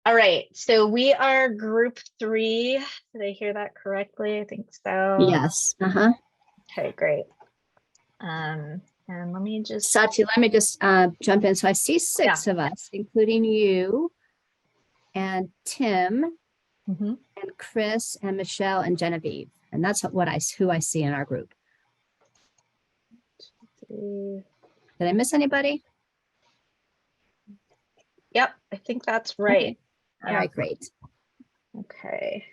All right, so we are group 3. Did I hear that correctly? I think so. Yes. Okay, great. And let me just Sachi, let me just jump in. So I see 6 of us, including you and Tim and Chris and Michelle and Genevieve. And that's who I see in our group. Did I miss anybody? Yep, I think that's right. Okay. All right, great. Okay.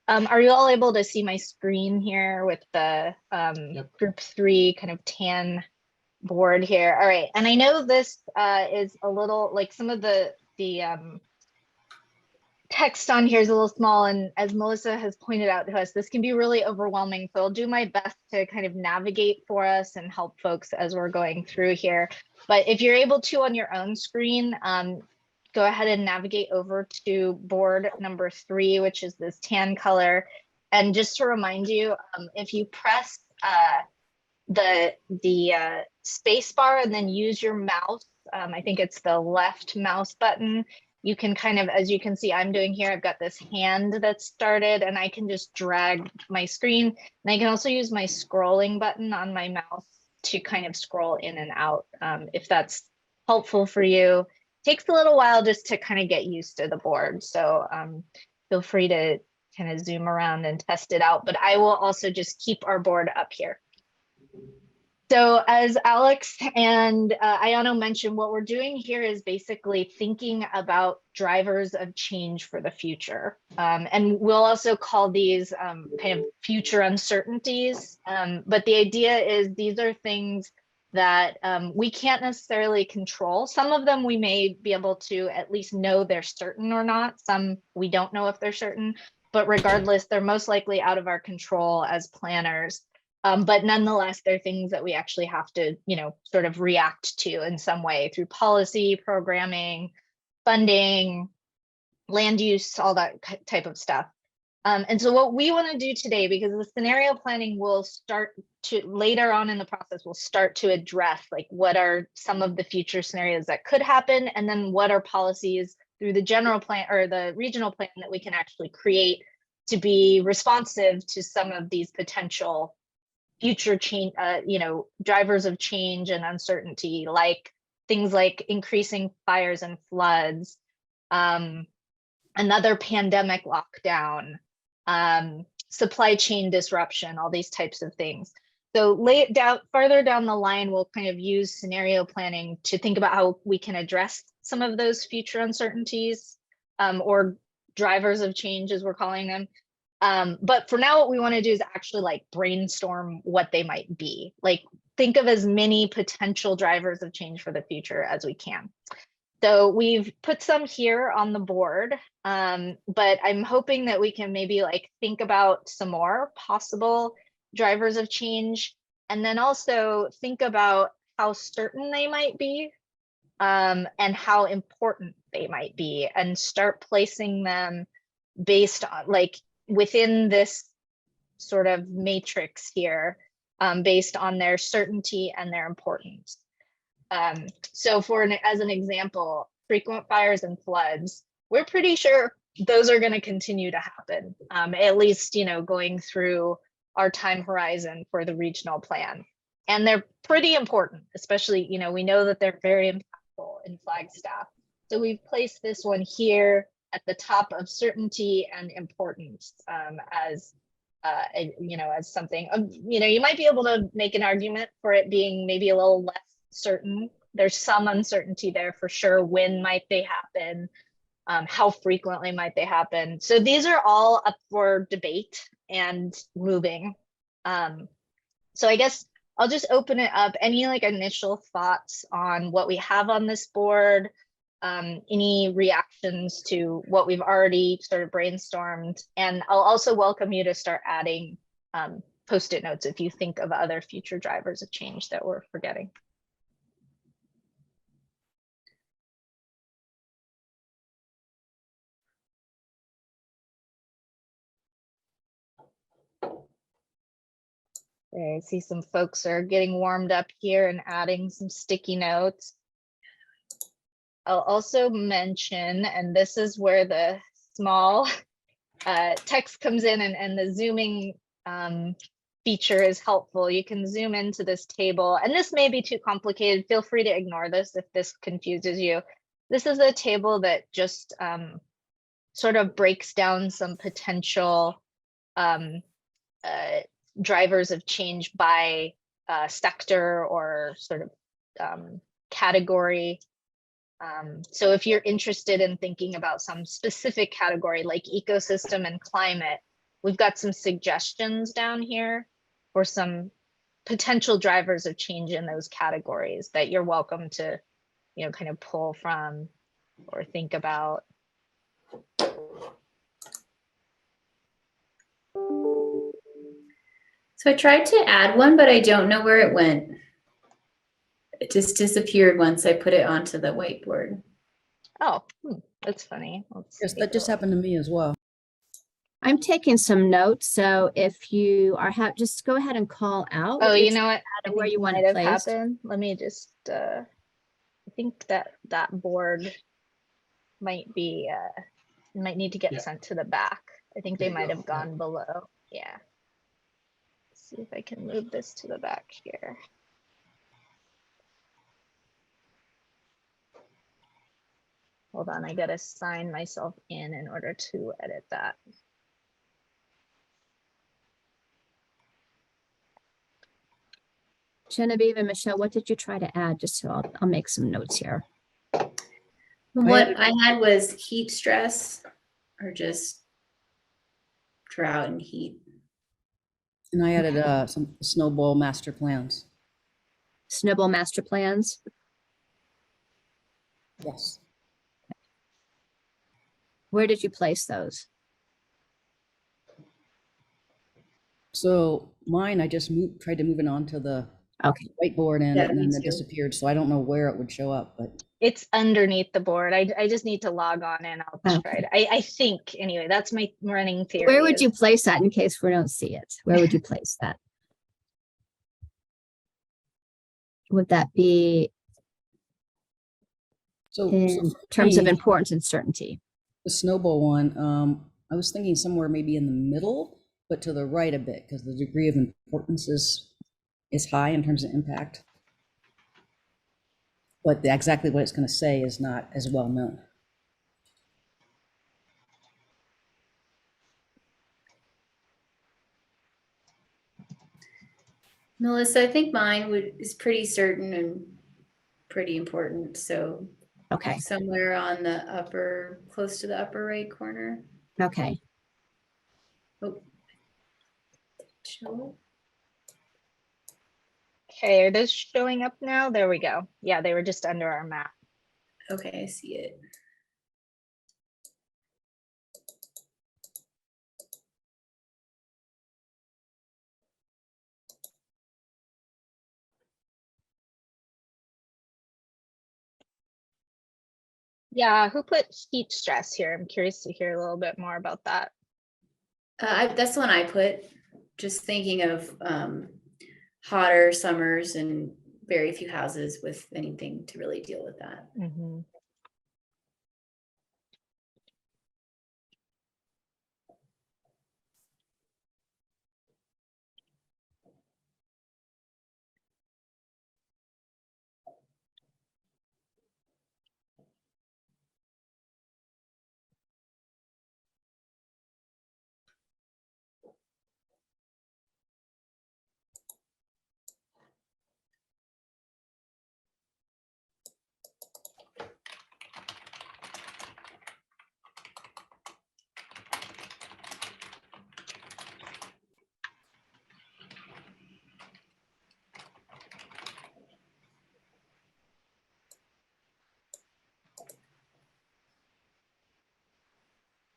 Are you all able to see my screen here with the group 3 kind of tan board here? All right, and I know this is a little like some of the text on here is a little small, and as Melissa has pointed out to us, this can be really overwhelming. So I'll do my best to kind of navigate for us and help folks as we're going through here. But if you're able to on your own screen, go ahead and navigate over to board number 3, which is this tan color. And just to remind you, if you press the space bar and then use your mouse, I think it's the left mouse button, you can kind of, as you can see, I'm doing here, I've got this hand that's started and I can just drag my screen. And I can also use my scrolling button on my mouse to kind of scroll in and out if that's helpful for you. Takes a little while just to kind of get used to the board. So feel free to kind of zoom around and test it out, but I will also just keep our board up here. So as Alex and Ayano mentioned, what we're doing here is basically thinking about drivers of change for the future. And we'll also call these kind of future uncertainties. But the idea is these are things that we can't necessarily control. Some of them we may be able to at least know they're certain or not. Some we don't know if they're certain, but regardless, they're most likely out of our control as planners. But nonetheless, they're things that we actually have to, sort of react to in some way through policy, programming, funding, land use, all that type of stuff. And so what we want to do today, because the scenario planning will start to later on in the process, we'll start to address like what are some of the future scenarios that could happen, and then what are policies through the general plan or the regional plan that we can actually create to be responsive to some of these potential future change, drivers of change and uncertainty, like things like increasing fires and floods, another pandemic lockdown, supply chain disruption, all these types of things. So farther down the line, we'll kind of use scenario planning to think about how we can address some of those future uncertainties or drivers of change, as we're calling them. But for now, what we want to do is actually like brainstorm what they might be. Like think of as many potential drivers of change for the future as we can. So we've put some here on the board, but I'm hoping that we can maybe like think about some more possible drivers of change, and then also think about how certain they might be and how important they might be, and start placing them based on like within this sort of matrix here, based on their certainty and their importance. So as an example, frequent fires and floods, we're pretty sure those are going to continue to happen, at least, going through our time horizon for the regional plan. And they're pretty important, especially, we know that they're very impactful in Flagstaff. So we've placed this one here at the top of certainty and importance as something, you might be able to make an argument for it being maybe a little less certain. There's some uncertainty there for sure. When might they happen? How frequently might they happen? So these are all up for debate and moving. So I guess I'll just open it up. Any like initial thoughts on what we have on this board? Any reactions to what we've already sort of brainstormed? And I'll also welcome you to start adding post-it notes if you think of other future drivers of change that we're forgetting. Okay, I see some folks are getting warmed up here and adding some sticky notes. I'll also mention, and this is where the small text comes in, and the zooming feature is helpful. You can zoom into this table, and this may be too complicated. Feel free to ignore this if this confuses you. This is a table that just sort of breaks down some potential drivers of change by sector or sort of category. So if you're interested in thinking about some specific category like ecosystem and climate, we've got some suggestions down here for some potential drivers of change in those categories that you're welcome to, kind of pull from or think about. So I tried to add one, but I don't know where it went. It just disappeared once I put it onto the whiteboard. Oh, that's funny. Yes, that just happened to me as well. I'm taking some notes, so if you are just go ahead and call out. Oh, you know what? Where you want might it have placed. happened. Let me just. I think that board might be. Might need to get sent to the back. I think they might have gone below. Yeah. Let's see if I can move this to the back here. Hold on, I gotta sign myself in order to edit that. Genevieve and Michelle, what did you try to add? Just so I'll make some notes here. What I had was heat stress or just drought and heat. And I added some snowball master plans. Snowball master plans. Yes. Where did you place those? So mine, I just tried to move it onto the whiteboard and then it disappeared. So I don't know where it would show up, but it's underneath the board. I just need to log on and I'll try it. I think anyway, that's my running theory. Where would you place that in case we don't see it? Where would you place that? Would that be in terms of importance and certainty? The snowball one, I was thinking somewhere maybe in the middle, but to the right a bit, because the degree of importance is high in terms of impact. But exactly what it's going to say is not as well known. Melissa, I think mine is pretty certain and pretty important. So okay, somewhere on the close to the upper right corner. Okay. Oh. Show. Okay, are those showing up now? There we go. Yeah, they were just under our map. Okay, I see it. Yeah, who put heat stress here? I'm curious to hear a little bit more about that. That's the one I put. Just thinking of hotter summers and very few houses with anything to really deal with that. Mm-hmm.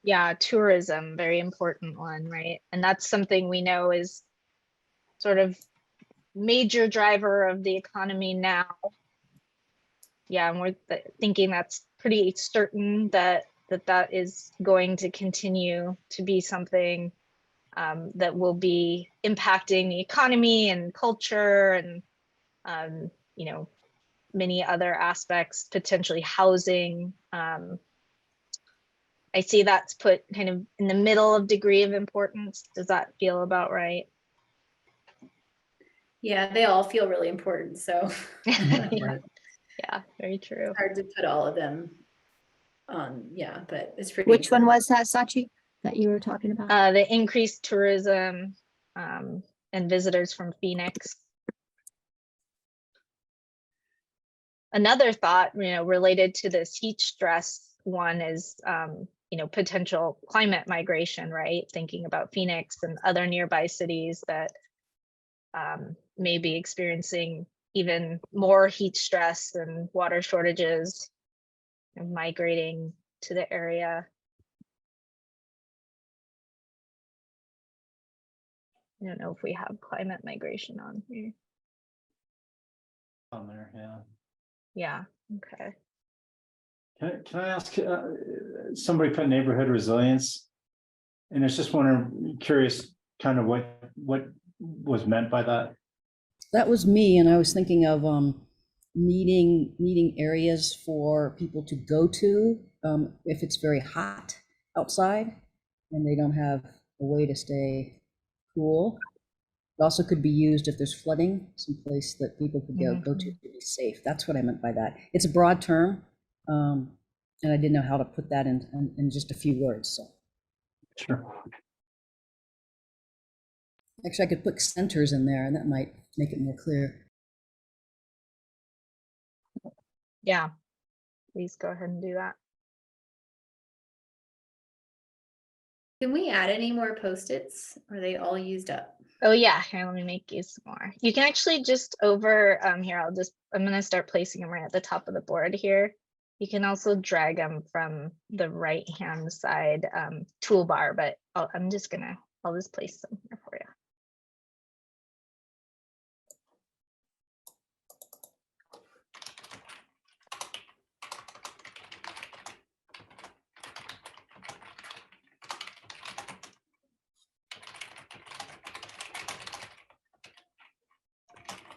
Yeah, tourism, very important one, right? And that's something we know is sort of major driver of the economy now. Yeah, and we're thinking that's pretty certain that is going to continue to be something that will be impacting the economy and culture and many other aspects, potentially housing. I see that's put kind of in the middle of degree of importance. Does that feel about right? Yeah, they all feel really important. So yeah, very true. It's hard to put all of them on. Yeah, but it's pretty. Which one was that, Sachi, that you were talking about? The increased tourism and visitors from Phoenix. Another thought, related to this heat stress one is potential climate migration, right? Thinking about Phoenix and other nearby cities that may be experiencing even more heat stress and water shortages and migrating to the area. I don't know if we have climate migration on here. On there, yeah. Yeah, okay. Can I ask, somebody put neighborhood resilience, and I was just wondering, curious, kind of what was meant by that? That was me, and I was thinking of needing areas for people to go to if it's very hot outside and they don't have a way to stay cool. It also could be used if there's flooding, someplace that people could go to be safe. That's what I meant by that. It's a broad term, and I didn't know how to put that in just a few words. So. Sure. Actually, I could put centers in there, and that might make it more clear. Yeah, please go ahead and do that. Can we add any more Post-its? Are they all used up? Oh yeah, here, let me make you some more. You can actually just over here, I'm gonna start placing them right at the top of the board here. You can also drag them from the right-hand side toolbar, but I'll just place them here for you.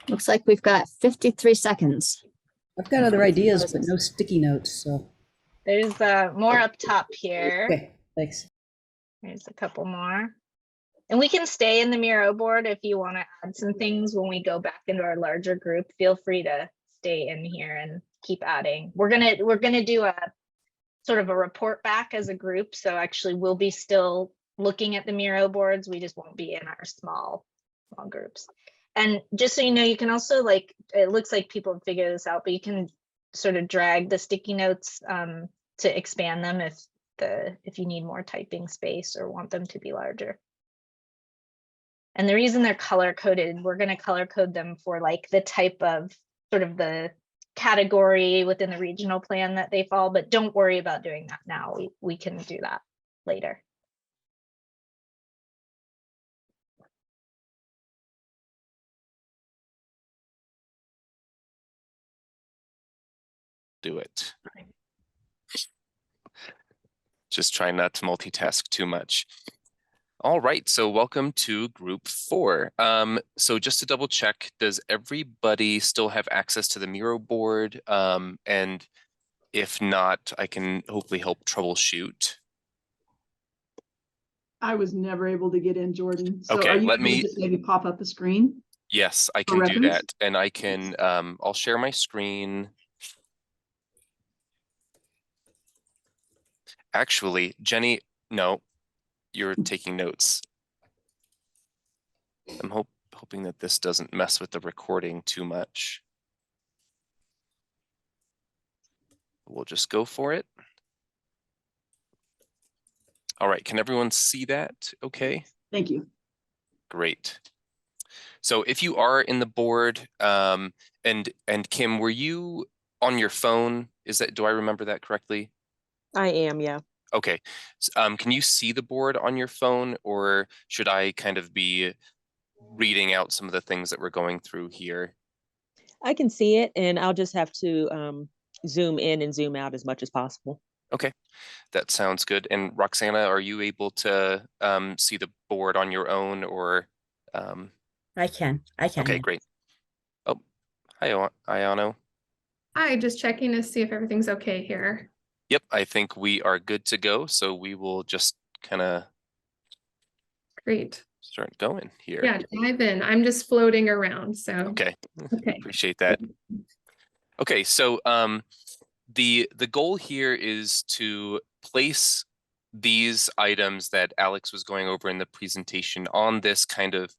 Looks like we've got 53 seconds. I've got other ideas, but no sticky notes, so. There's more up top here. Okay, thanks. There's a couple more. And we can stay in the Miro board if you want to add some things when we go back into our larger group. Feel free to stay in here and keep adding. We're gonna do a sort of a report back as a group. So actually we'll be still looking at the Miro boards. We just won't be in our small groups. And just so you know, you can also it looks like people have figured this out, but you can sort of drag the sticky notes to expand them if you need more typing space or want them to be larger. And the reason they're color coded, we're going to color code them for the type of sort of the category within the regional plan that they fall, but don't worry about doing that now. We can do that later. Do it. Just trying not to multitask too much. All right, so welcome to group 4. So just to double check, does everybody still have access to the Miro board? And if not, I can hopefully help troubleshoot. I was never able to get in, Jordan. So okay, are you let able to me just maybe pop up a screen? Yes, I can do that. And I can, I'll share my screen. Actually, Jenny, no, you're taking notes. I'm hoping that this doesn't mess with the recording too much. We'll just go for it. All right, can everyone see that? Okay. Thank you. Great. So if you are in the board, and Kim, were you on your phone? Do I remember that correctly? I am, yeah. Okay. Can you see the board on your phone, or should I kind of be reading out some of the things that we're going through here? I can see it, and I'll just have to zoom in and zoom out as much as possible. Okay, that sounds good. And Roxana, are you able to see the board on your own, or? I can. Okay, great. Oh, hi, Ayano. Hi, just checking to see if everything's okay here. Yep, I think we are good to go. So we will just kind of Great. start going here. Yeah, dive in. I'm just floating around. So okay. Okay. Appreciate that. Okay, so the goal here is to place these items that Alex was going over in the presentation on this kind of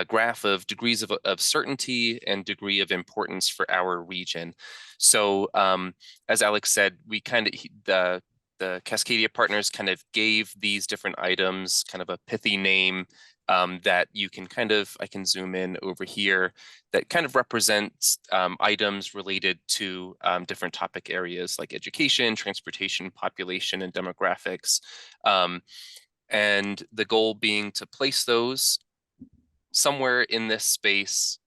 graph of degrees of certainty and degree of importance for our region. So as Alex said, we kind of the Cascadia Partners kind of gave these different items kind of a pithy name that you can kind of, I can zoom in over here, that kind of represents items related to different topic areas like education, transportation, population, and demographics. And the goal being to place those somewhere in this space,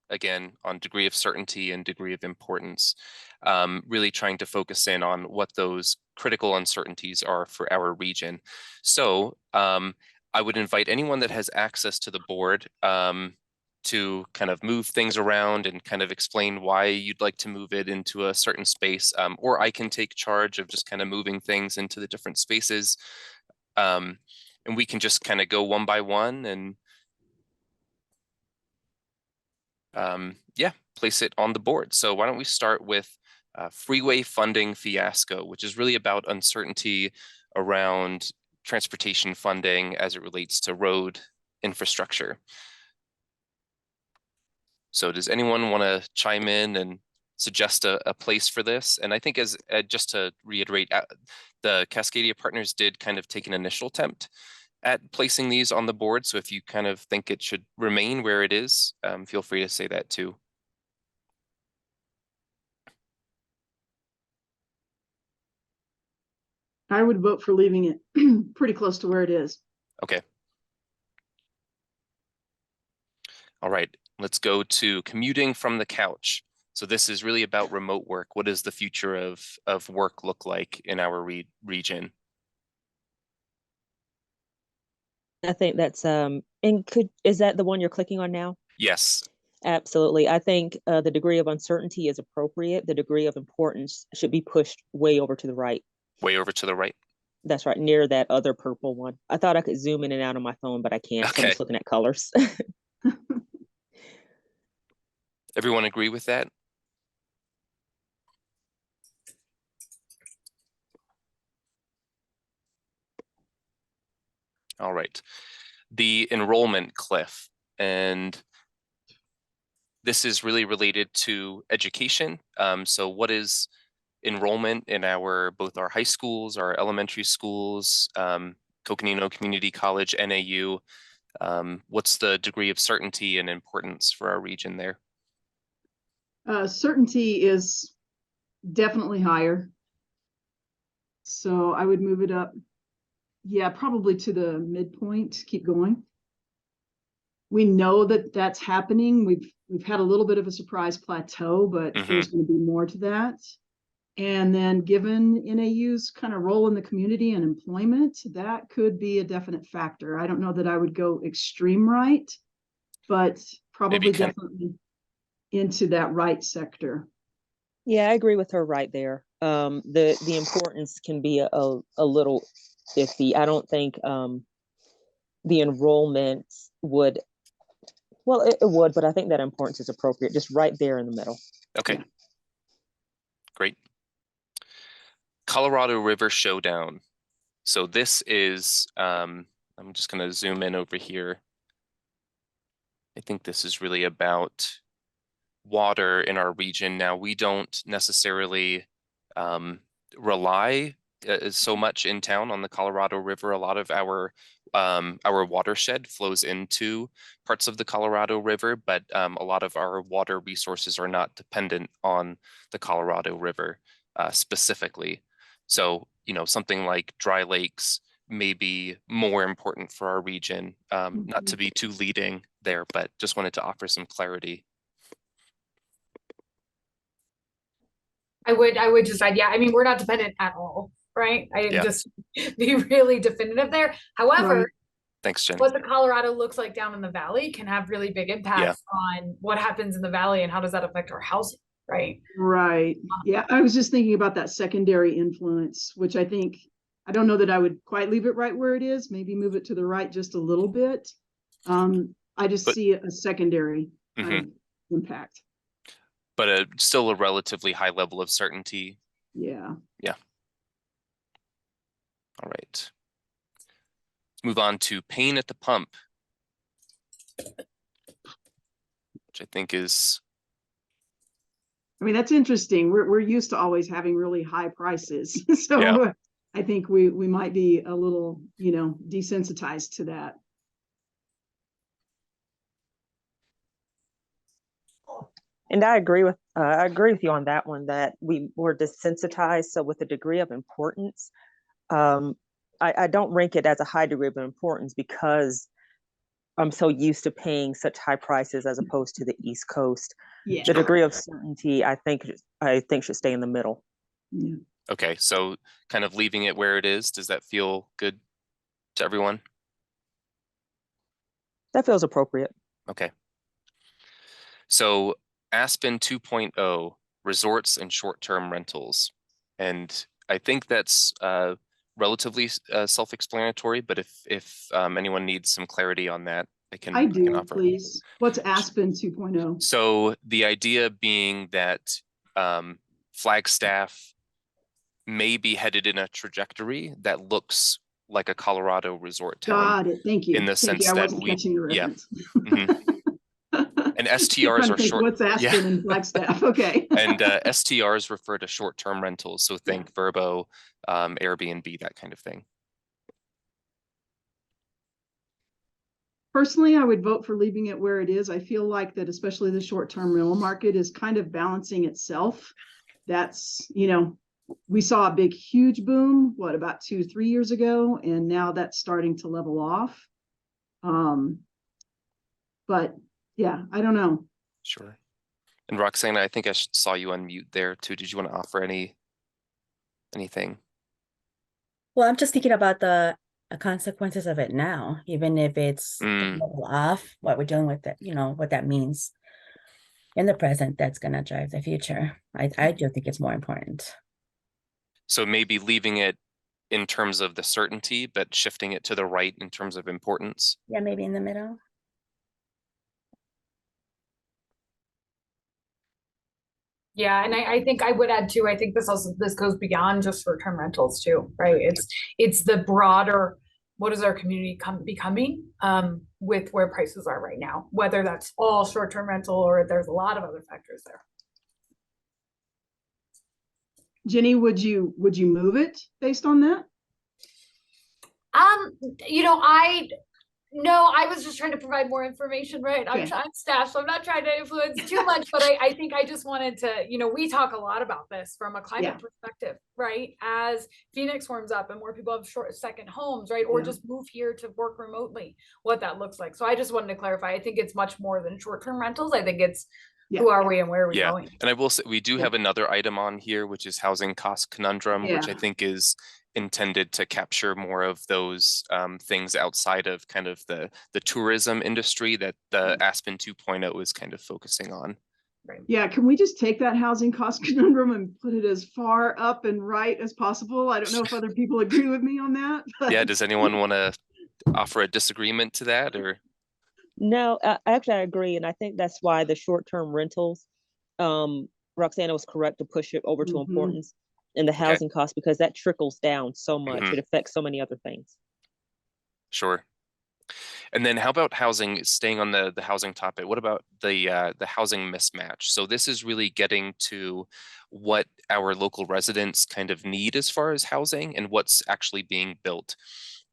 again, on degree of certainty and degree of importance, really trying to focus in on what those critical uncertainties are for our region. So I would invite anyone that has access to the board to kind of move things around and kind of explain why you'd like to move it into a certain space, or I can take charge of just kind of moving things into the different spaces. And we can just kind of go one by one and yeah, place it on the board. So why don't we start with freeway funding fiasco, which is really about uncertainty around transportation funding as it relates to road infrastructure. So does anyone want to chime in and suggest a place for this? And I think as just to reiterate, the Cascadia Partners did kind of take an initial attempt at placing these on the board. So if you kind of think it should remain where it is, feel free to say that too. I would vote for leaving it pretty close to where it is. Okay. All right, let's go to commuting from the couch. So this is really about remote work. What does the future of work look like in our region? I think that's is that the one you're clicking on now? Yes. Absolutely. I think the degree of uncertainty is appropriate. The degree of importance should be pushed way over to the right. Way over to the right. That's right, near that other purple one. I thought I could zoom in and out on my phone, but I can't. Okay. So I'm just looking at colors. Everyone agree with that? All right. The enrollment cliff, and this is really related to education. So what is enrollment in both our high schools, our elementary schools, Coconino Community College, NAU? What's the degree of certainty and importance for our region there? Certainty is definitely higher. So I would move it up. Yeah, probably to the midpoint. Keep going. We know that that's happening. We've had a little bit of a surprise plateau, but there's going to be more to that. And then given NAU's kind of role in the community and employment, that could be a definite factor. I don't know that I would go extreme right, but probably definitely into that right sector. Yeah, I agree with her right there. The importance can be a little iffy. I don't think the enrollment would, well, it would, but I think that importance is appropriate, just right there in the middle. Okay. Yeah. Great. Colorado River Showdown. So this is, I'm just going to zoom in over here. I think this is really about water in our region. Now, we don't necessarily rely so much in town on the Colorado River. A lot of our watershed flows into parts of the Colorado River, but a lot of our water resources are not dependent on the Colorado River specifically. So, you know, something like dry lakes may be more important for our region, not to be too leading there, but just wanted to offer some clarity. I would decide, yeah, I mean, we're not dependent at all, right? I just be really definitive there. However, thanks, Jen. What the Colorado looks like down in the valley can have really big impacts on what happens in the valley and how does that affect our housing, right? Right. Yeah, I was just thinking about that secondary influence, which I think, I don't know that I would quite leave it right where it is, maybe move it to the right just a little bit. I just see a secondary impact. But still a relatively high level of certainty. Yeah. Yeah. All right. Let's move on to pain at the pump, which I think is. I mean, that's interesting. We're used to always having really high prices. So I think we might be a little, desensitized to that. And I agree with you on that one, that we were desensitized. So with a degree of importance, I don't rank it as a high degree of importance because I'm so used to paying such high prices as opposed to the East Coast. Yeah. The degree of certainty, I think should stay in the middle. Yeah. Okay, so kind of leaving it where it is. Does that feel good to everyone? That feels appropriate. Okay. So Aspen 2.0, resorts and short-term rentals. And I think that's relatively self-explanatory, but if anyone needs some clarity on that, I can offer. Please. What's Aspen 2.0? So the idea being that Flagstaff may be headed in a trajectory that looks like a Colorado resort town. Got it. Thank you. In the sense I that wasn't catching the reference. And STRs are short. What's Aspen and Flagstaff? Okay. And STRs refer to short-term rentals. So think Vrbo, Airbnb, that kind of thing. Personally, I would vote for leaving it where it is. I feel like that, especially the short-term rental market is kind of balancing itself. That's, we saw a big, huge boom, about 2-3 years ago, and now that's starting to level off. But yeah, I don't know. Sure. And Roxana, I think I saw you unmute there too. Did you want to offer anything? Well, I'm just thinking about the consequences of it now, even if it's level off, what we're dealing with, that, what that means in the present, that's going to drive the future. I do think it's more important. So maybe leaving it in terms of the certainty, but shifting it to the right in terms of importance. Yeah, maybe in the middle. Yeah, and I think I would add too, I think this goes beyond just short-term rentals too, right? It's the broader, what is our community becoming with where prices are right now, whether that's all short-term rental or there's a lot of other factors there. Jenny, would you move it based on that? No, I was just trying to provide more information, right? I'm staff, so I'm not trying to influence too much, but I think I just wanted to, we talk a lot about this from a climate perspective, right? As Phoenix warms up and more people have second homes, right? Or just move here to work remotely, what that looks like. So I just wanted to clarify, I think it's much more than short-term rentals. I think it's who are we and where are we going? And I will say, we do have another item on here, which is housing cost conundrum, which I think is intended to capture more of those things outside of kind of the tourism industry that the Aspen 2.0 is kind of focusing on. Yeah, can we just take that housing cost conundrum and put it as far up and right as possible? I don't know if other people agree with me on that. Yeah, does anyone want to offer a disagreement to that, or? No, actually I agree. And I think that's why the short-term rentals, Roxana was correct to push it over to importance in the housing cost, because that trickles down so much. It affects so many other things. Sure. And then how about housing, staying on the housing topic, what about the housing mismatch? So this is really getting to what our local residents kind of need as far as housing and what's actually being built.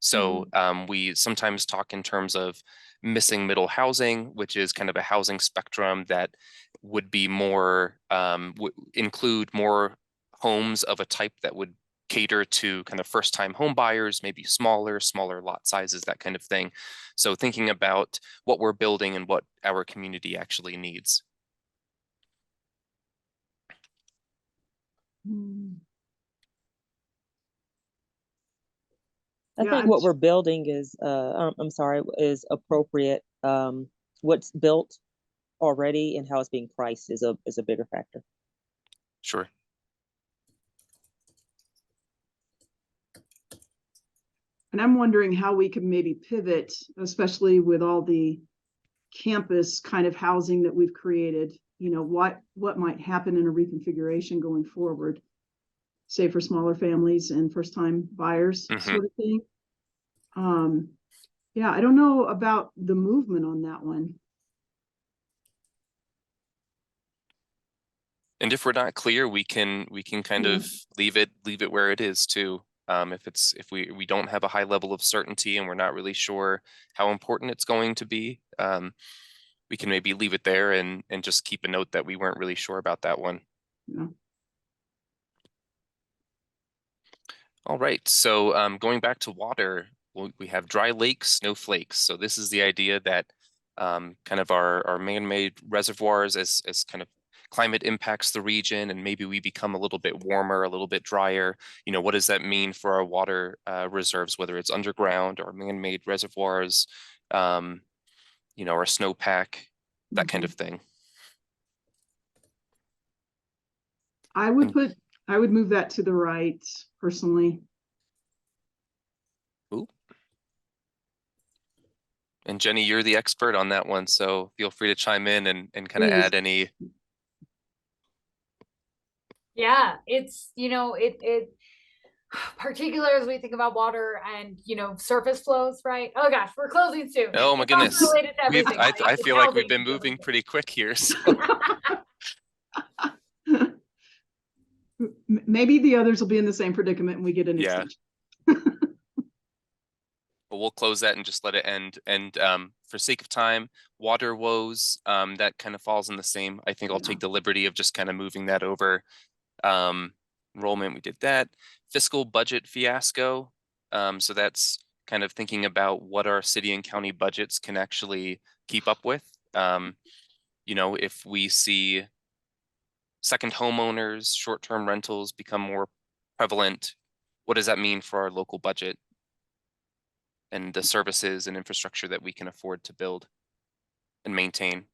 So we sometimes talk in terms of missing middle housing, which is kind of a housing spectrum that would be more, include more homes of a type that would cater to kind of first-time home buyers, maybe smaller lot sizes, that kind of thing. So thinking about what we're building and what our community actually needs. I think what we're building is, is appropriate. What's built already and how it's being priced is a bigger factor. Sure. And I'm wondering how we could maybe pivot, especially with all the campus kind of housing that we've created, what might happen in a reconfiguration going forward, say for smaller families and first time buyers sort of thing. Yeah, I don't know about the movement on that one. And if we're not clear, we can kind of leave it where it is too. If we don't have a high level of certainty and we're not really sure how important it's going to be, we can maybe leave it there and just keep a note that we weren't really sure about that one. Yeah. All right, so going back to water, we have dry lakes, snowflakes. So this is the idea that kind of our man-made reservoirs, as kind of climate impacts the region and maybe we become a little bit warmer, a little bit drier, you know, what does that mean for our water reserves, whether it's underground or man-made reservoirs, you know, or snowpack, that kind of thing. I would move that to the right personally. Ooh. And Jenny, you're the expert on that one, so feel free to chime in and kind of add any. Yeah, it's, you know, it particularly as we think about water and, you know, surface flows, right? Oh gosh, we're closing soon. Oh my goodness. Related to everything, right? I It's feel like we've housing. been moving pretty quick here. So. Maybe the others will be in the same predicament and we get an extension. But we'll close that and just let it end. And for sake of time, water woes, that kind of falls in the same. I think I'll take the liberty of just kind of moving that over. Enrollment, we did that. Fiscal budget fiasco. So that's kind of thinking about what our city and county budgets can actually keep up with. You know, if we see second homeowners, short-term rentals become more prevalent, what does that mean for our local budget and the services and infrastructure that we can afford to build and maintain?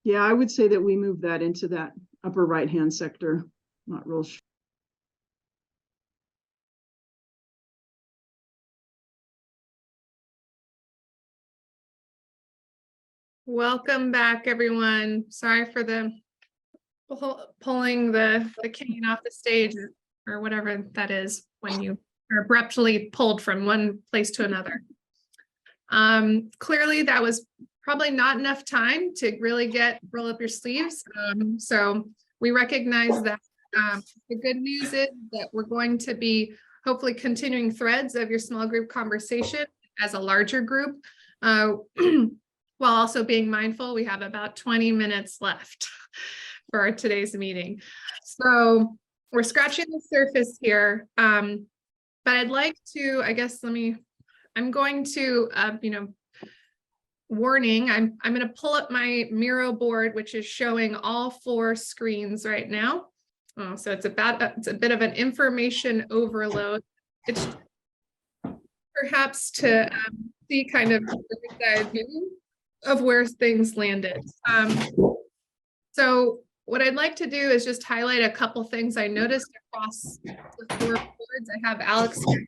Yeah, I would say that we move that into that upper right-hand sector, not real sure. Welcome back, everyone. Sorry for the pulling the cane off the stage or whatever that is when you are abruptly pulled from one place to another. Clearly that was probably not enough time to really roll up your sleeves. So we recognize that. The good news is that we're going to be hopefully continuing threads of your small group conversation as a larger group. While also being mindful, we have about 20 minutes left for today's meeting. So we're scratching the surface here, but I'd like to, I guess, I'm going to, you know, warning, I'm going to pull up my Miro board, which is showing all 4 screens right now. So it's a bit of an information overload. It's perhaps to see kind of the view of where things landed. So what I'd like to do is just highlight a couple things I noticed across the 4 boards. I have Alex to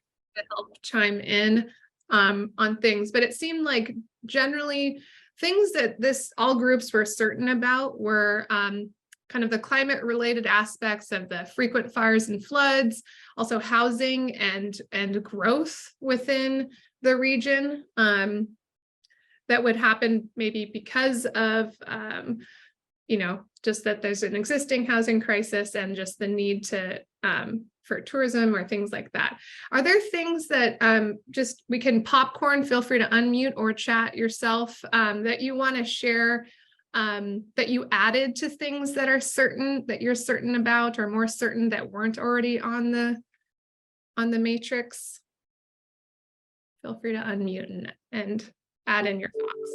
help chime in on things, but it seemed like generally things that all groups were certain about were kind of the climate related aspects of the frequent fires and floods, also housing and growth within the region. That would happen maybe because of, you know, just that there's an existing housing crisis and just the need to for tourism or things like that. Are there things that just we can popcorn, feel free to unmute or chat yourself that you want to share that you added to things that are certain, that you're certain about or more certain that weren't already on the matrix? Feel free to unmute and add in your thoughts.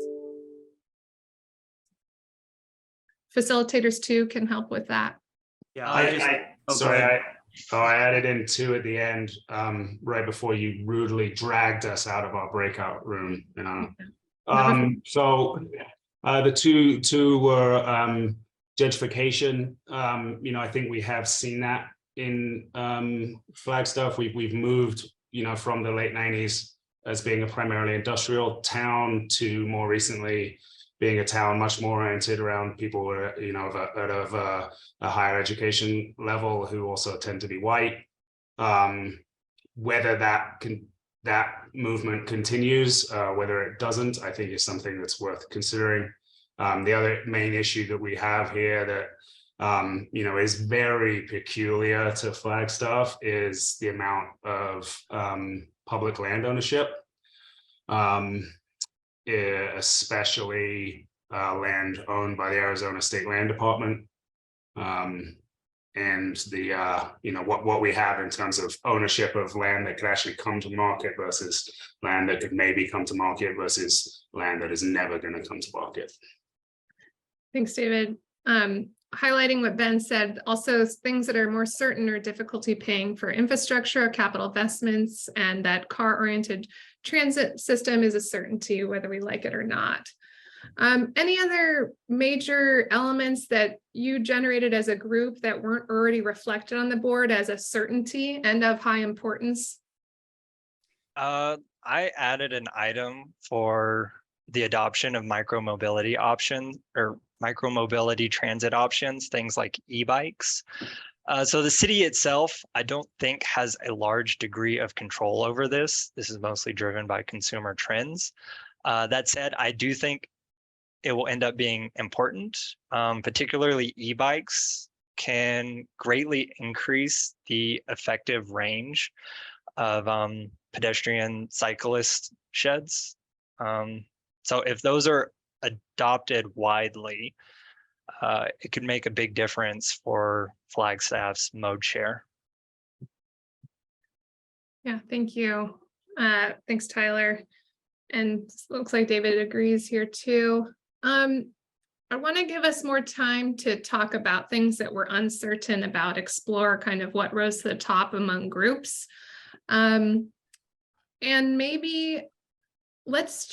Facilitators too can help with that. Yeah, I added in 2 at the end, right before you rudely dragged us out of our breakout room. You know, so the two were gentrification. You know, I think we have seen that in Flagstaff. We've moved, you know, from the late 90s as being a primarily industrial town to more recently being a town much more oriented around people who are, you know, of a higher education level who also tend to be white. Whether that movement continues, whether it doesn't, I think is something that's worth considering. The other main issue that we have here that is very peculiar to Flagstaff is the amount of public land ownership, especially land owned by the Arizona State Land Department. And the what we have in terms of ownership of land that could actually come to market versus land that could maybe come to market versus land that is never going to come to market. Thanks, David. Highlighting what Ben said, also things that are more certain or difficulty paying for infrastructure, capital investments, and that car-oriented transit system is a certainty whether we like it or not. Any other major elements that you generated as a group that weren't already reflected on the board as a certainty and of high importance? I added an item for the adoption of micromobility options or micromobility transit options, things like e-bikes. So the city itself, I don't think has a large degree of control over this. This is mostly driven by consumer trends. That said, I do think it will end up being important, particularly e-bikes can greatly increase the effective range of pedestrian cyclist sheds. So if those are adopted widely, it could make a big difference for Flagstaff's mode share. Yeah, thank you. Thanks, Tyler. And looks like David agrees here too. I want to give us more time to talk about things that we're uncertain about, explore kind of what rose to the top among groups. And maybe let's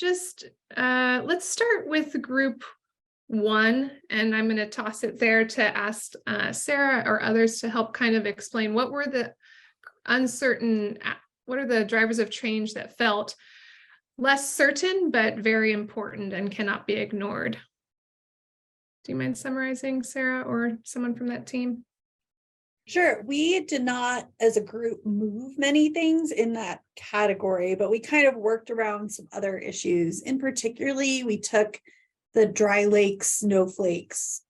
start with group 1, and I'm going to toss it there to ask Sarah or others to help kind of explain what were the what are the drivers of change that felt less certain, but very important and cannot be ignored. Do you mind summarizing, Sarah, or someone from that team? Sure. We did not, as a group, move many things in that category, but we kind of worked around some other issues. In particularly, we took the dry lake snowflakes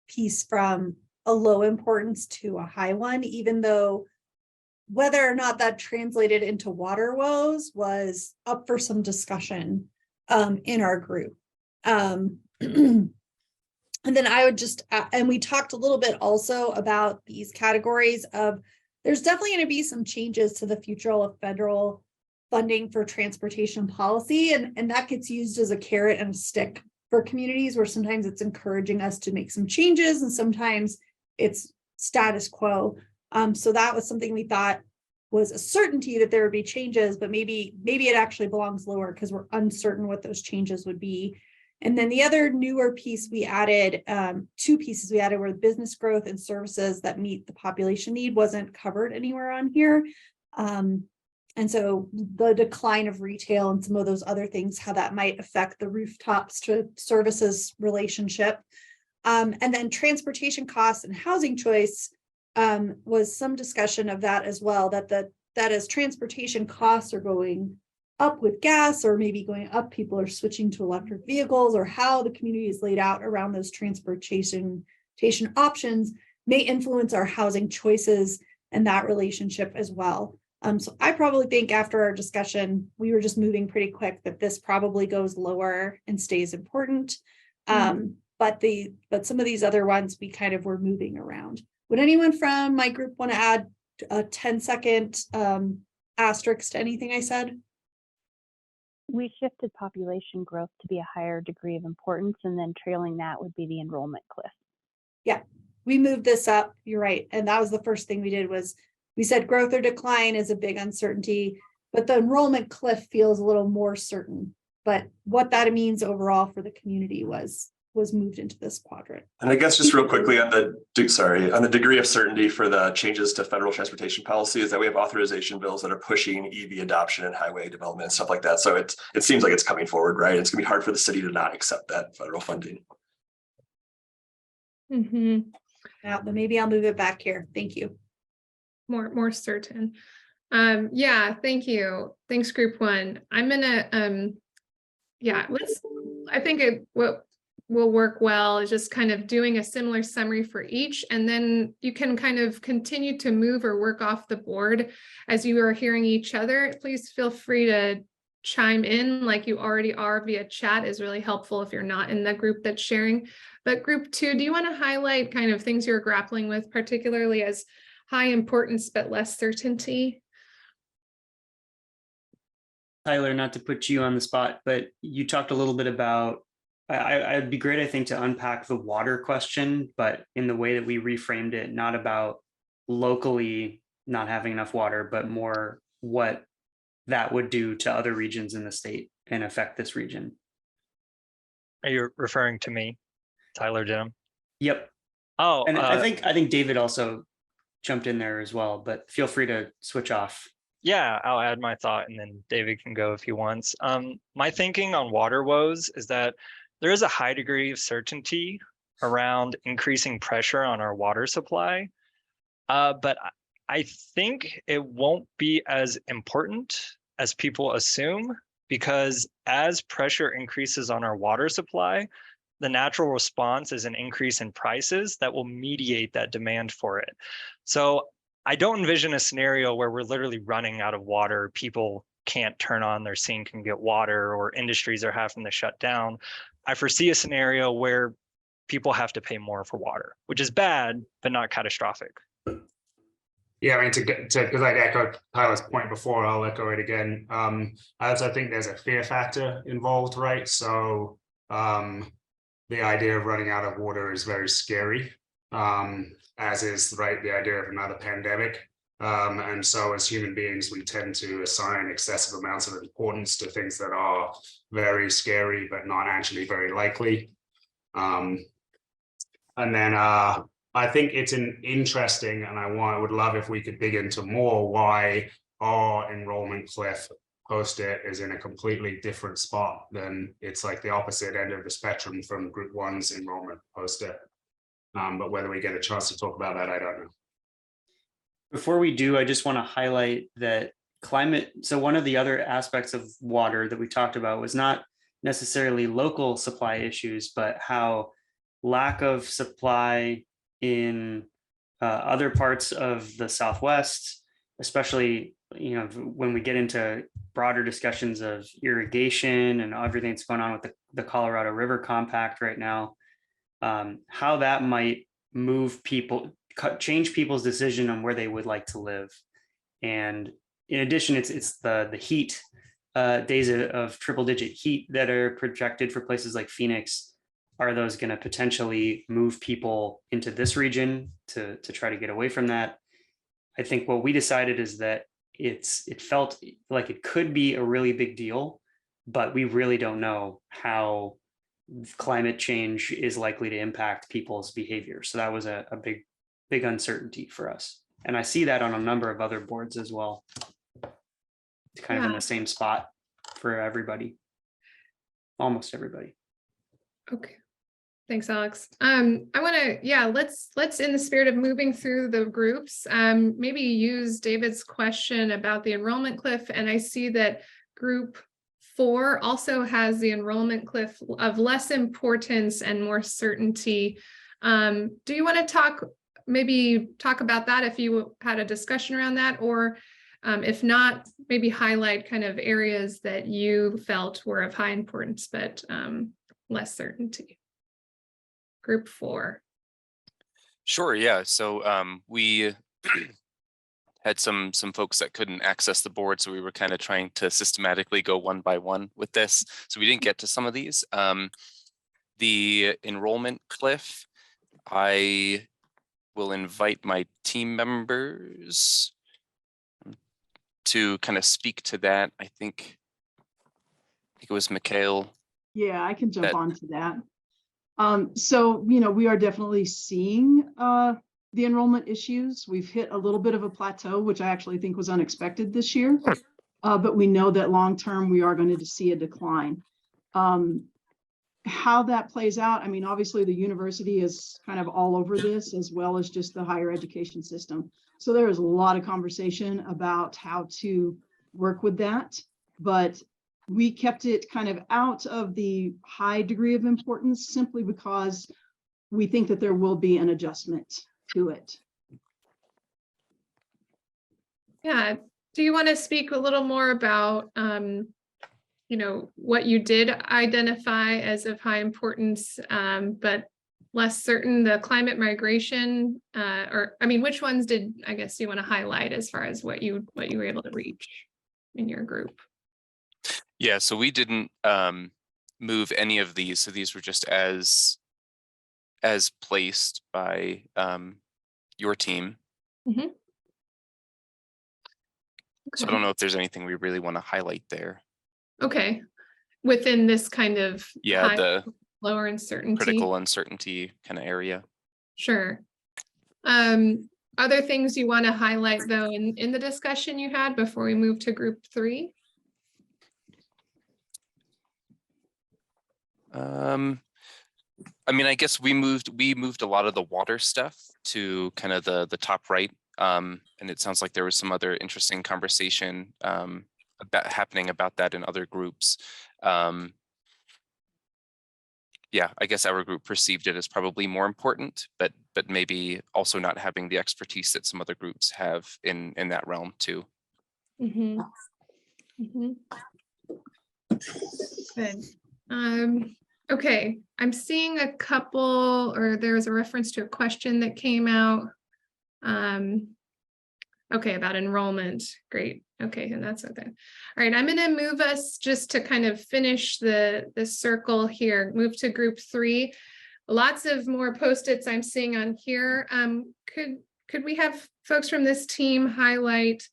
piece from a low importance to a high one, even though whether or not that translated into water woes was up for some discussion in our group. And then I would just, and we talked a little bit also about these categories of, there's definitely going to be some changes to the future of federal funding for transportation policy. And that gets used as a carrot and a stick for communities where sometimes it's encouraging us to make some changes and sometimes it's status quo. So that was something we thought was a certainty that there would be changes, but maybe it actually belongs lower because we're uncertain what those changes would be. And then the other newer piece we added, 2 pieces we added were business growth and services that meet the population need wasn't covered anywhere on here. And so the decline of retail and some of those other things, how that might affect the rooftops to services relationship. And then transportation costs and housing choice was some discussion of that as well, that as transportation costs are going up with gas or maybe going up, people are switching to electric vehicles, or how the community is laid out around those transportation options may influence our housing choices and that relationship as well. So I probably think after our discussion, we were just moving pretty quick that this probably goes lower and stays important. But some of these other ones we kind of were moving around. Would anyone from my group want to add a 10-second asterisk to anything I said? We shifted population growth to be a higher degree of importance, and then trailing that would be the enrollment cliff. Yeah, we moved this up. You're right. And that was the first thing we did was we said growth or decline is a big uncertainty, but the enrollment cliff feels a little more certain. But what that means overall for the community was moved into this quadrant. And I guess just real quickly on the degree of certainty for the changes to federal transportation policy is that we have authorization bills that are pushing EV adoption and highway development and stuff like that. So it seems like it's coming forward, right? It's gonna be hard for the city to not accept that federal funding. Yeah, but maybe I'll move it back here. Thank you. More certain. Yeah, thank you. Thanks, group 1. I'm gonna I think what will work well is just kind of doing a similar summary for each, and then you can kind of continue to move or work off the board as you are hearing each other. Please feel free to chime in like you already are via chat is really helpful if you're not in the group that's sharing. But group 2, do you want to highlight kind of things you're grappling with, particularly as high importance but less certainty? Tyler, not to put you on the spot, but you talked a little bit about, I'd be great, I think, to unpack the water question, but in the way that we reframed it, not about locally not having enough water, but more what that would do to other regions in the state and affect this region. Are you referring to me, Tyler Denham? Yep. Oh, and I think David also jumped in there as well, but feel free to switch off. Yeah, I'll add my thought and then David can go if he wants. My thinking on water woes is that there is a high degree of certainty around increasing pressure on our water supply, but I think it won't be as important as people assume, because as pressure increases on our water supply, the natural response is an increase in prices that will mediate that demand for it. So I don't envision a scenario where we're literally running out of water, people can't turn on their sink and get water, or industries are having to shut down. I foresee a scenario where people have to pay more for water, which is bad, but not catastrophic. Yeah, I mean, because I'd echo Tyler's point before, I'll echo it again. I also think there's a fear factor involved, right? So the idea of running out of water is very scary, as is, right, the idea of another pandemic. And so as human beings, we tend to assign excessive amounts of importance to things that are very scary, but not actually very likely. And then I think it's an interesting, and I would love if we could dig into more why our enrollment cliff post-it is in a completely different spot than it's like the opposite end of the spectrum from group 1's enrollment post-it. But whether we get a chance to talk about that, I don't know. Before we do, I just want to highlight that climate. So one of the other aspects of water that we talked about was not necessarily local supply issues, but how lack of supply in other parts of the Southwest, especially, you know, when we get into broader discussions of irrigation and everything that's going on with the Colorado River Compact right now, how that might move people, change people's decision on where they would like to live. And in addition, it's the heat, days of triple digit heat that are projected for places like Phoenix. Are those going to potentially move people into this region to try to get away from that? I think what we decided is that it felt like it could be a really big deal, but we really don't know how climate change is likely to impact people's behavior. So that was a big uncertainty for us. And I see that on a number of other boards as well. It's kind of in the same spot for everybody, almost everybody. Okay. Thanks, Alex. I want to, let's in the spirit of moving through the groups, maybe use David's question about the enrollment cliff. And I see that group 4 also has the enrollment cliff of less importance and more certainty. Do you want to talk about that if you had a discussion around that, or if not, maybe highlight kind of areas that you felt were of high importance, but less certainty. Group 4. Sure, yeah. So we had some folks that couldn't access the board, so we were kind of trying to systematically go one by one with this. So we didn't get to some of these. The enrollment cliff, I will invite my team members to kind of speak to that. I think it was Mikhail. Yeah, I can jump onto that. So, you know, we are definitely seeing the enrollment issues. We've hit a little bit of a plateau, which I actually think was unexpected this year. But we know that long term, we are going to see a decline. How that plays out, I mean, obviously the university is kind of all over this, as well as just the higher education system. So there is a lot of conversation about how to work with that. But we kept it kind of out of the high degree of importance simply because we think that there will be an adjustment to it. Yeah, do you want to speak a little more about, you know, what you did identify as of high importance, but less certain, the climate migration, or, I mean, which ones did, I guess you want to highlight as far as what you were able to reach in your group? Yeah, so we didn't move any of these. So these were just as placed by your team. Mm-hmm. So I don't know if there's anything we really want to highlight there. Okay, within this kind of Yeah, the lower uncertainty, critical uncertainty kind of area. Sure. Other things you want to highlight though in the discussion you had before we move to group 3? I mean, I guess we moved a lot of the water stuff to kind of the top right. And it sounds like there was some other interesting conversation happening about that in other groups. Yeah, I guess our group perceived it as probably more important, but maybe also not having the expertise that some other groups have in that realm too. Mm-hmm. Mm-hmm. Good. Okay, I'm seeing a couple, or there was a reference to a question that came out. Okay, about enrollment. Great. Okay, and that's okay. All right, I'm going to move us just to kind of finish the circle here. Move to group 3. Lots of more post-its I'm seeing on here. Could we have folks from this team highlight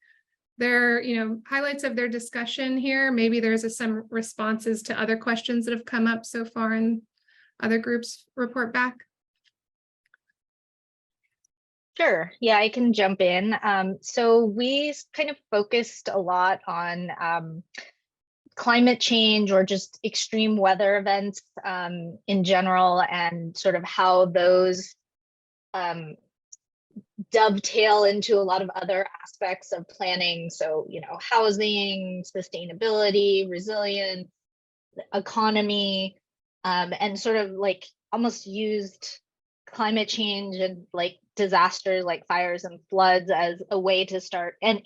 their, highlights of their discussion here? Maybe there's some responses to other questions that have come up so far and other groups report back. Sure. Yeah, I can jump in. So we kind of focused a lot on climate change or just extreme weather events in general, and sort of how those dovetail into a lot of other aspects of planning. So, housing, sustainability, resilience, economy, and sort of like almost used climate change and like disasters like fires and floods as a way to start, and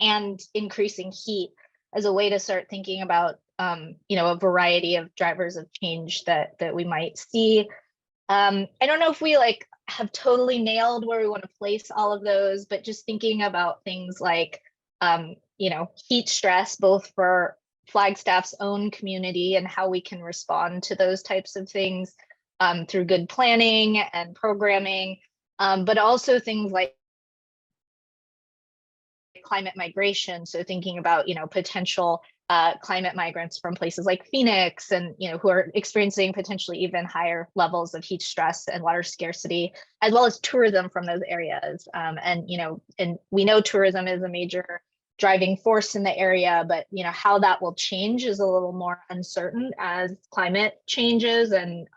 increasing heat as a way to start thinking about a variety of drivers of change that we might see. I don't know if we have totally nailed where we want to place all of those, but just thinking about things like heat stress, both for Flagstaff's own community and how we can respond to those types of things through good planning and programming, but also things like climate migration. So thinking about, potential climate migrants from places like Phoenix and, who are experiencing potentially even higher levels of heat stress and water scarcity, as well as tourism from those areas. And we know tourism is a major driving force in the area, but how that will change is a little more uncertain as climate changes and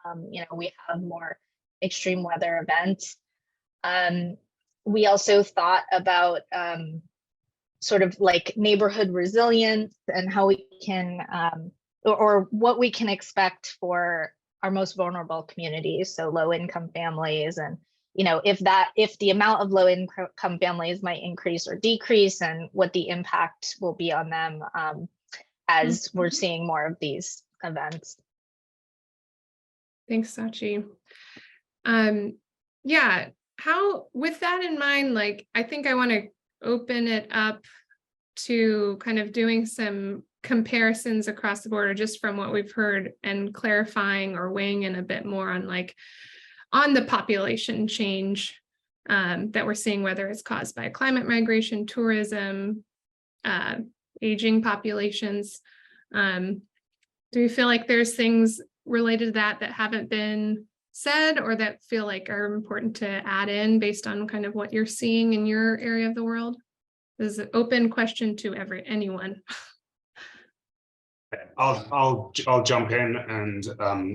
we have more extreme weather events. We also thought about sort of like neighborhood resilience and how we can or what we can expect for our most vulnerable communities, so low income families, and if the amount of low income families might increase or decrease, and what the impact will be on them as we're seeing more of these events. Thanks, Sachi. Yeah, with that in mind, I think I want to open it up to kind of doing some comparisons across the board, or just from what we've heard, and clarifying or weighing in a bit more on the population change that we're seeing, whether it's caused by climate migration, tourism, aging populations. Do you feel like there's things related to that haven't been said, or that feel like are important to add in based on kind of what you're seeing in your area of the world? This is an open question to anyone. I'll jump in and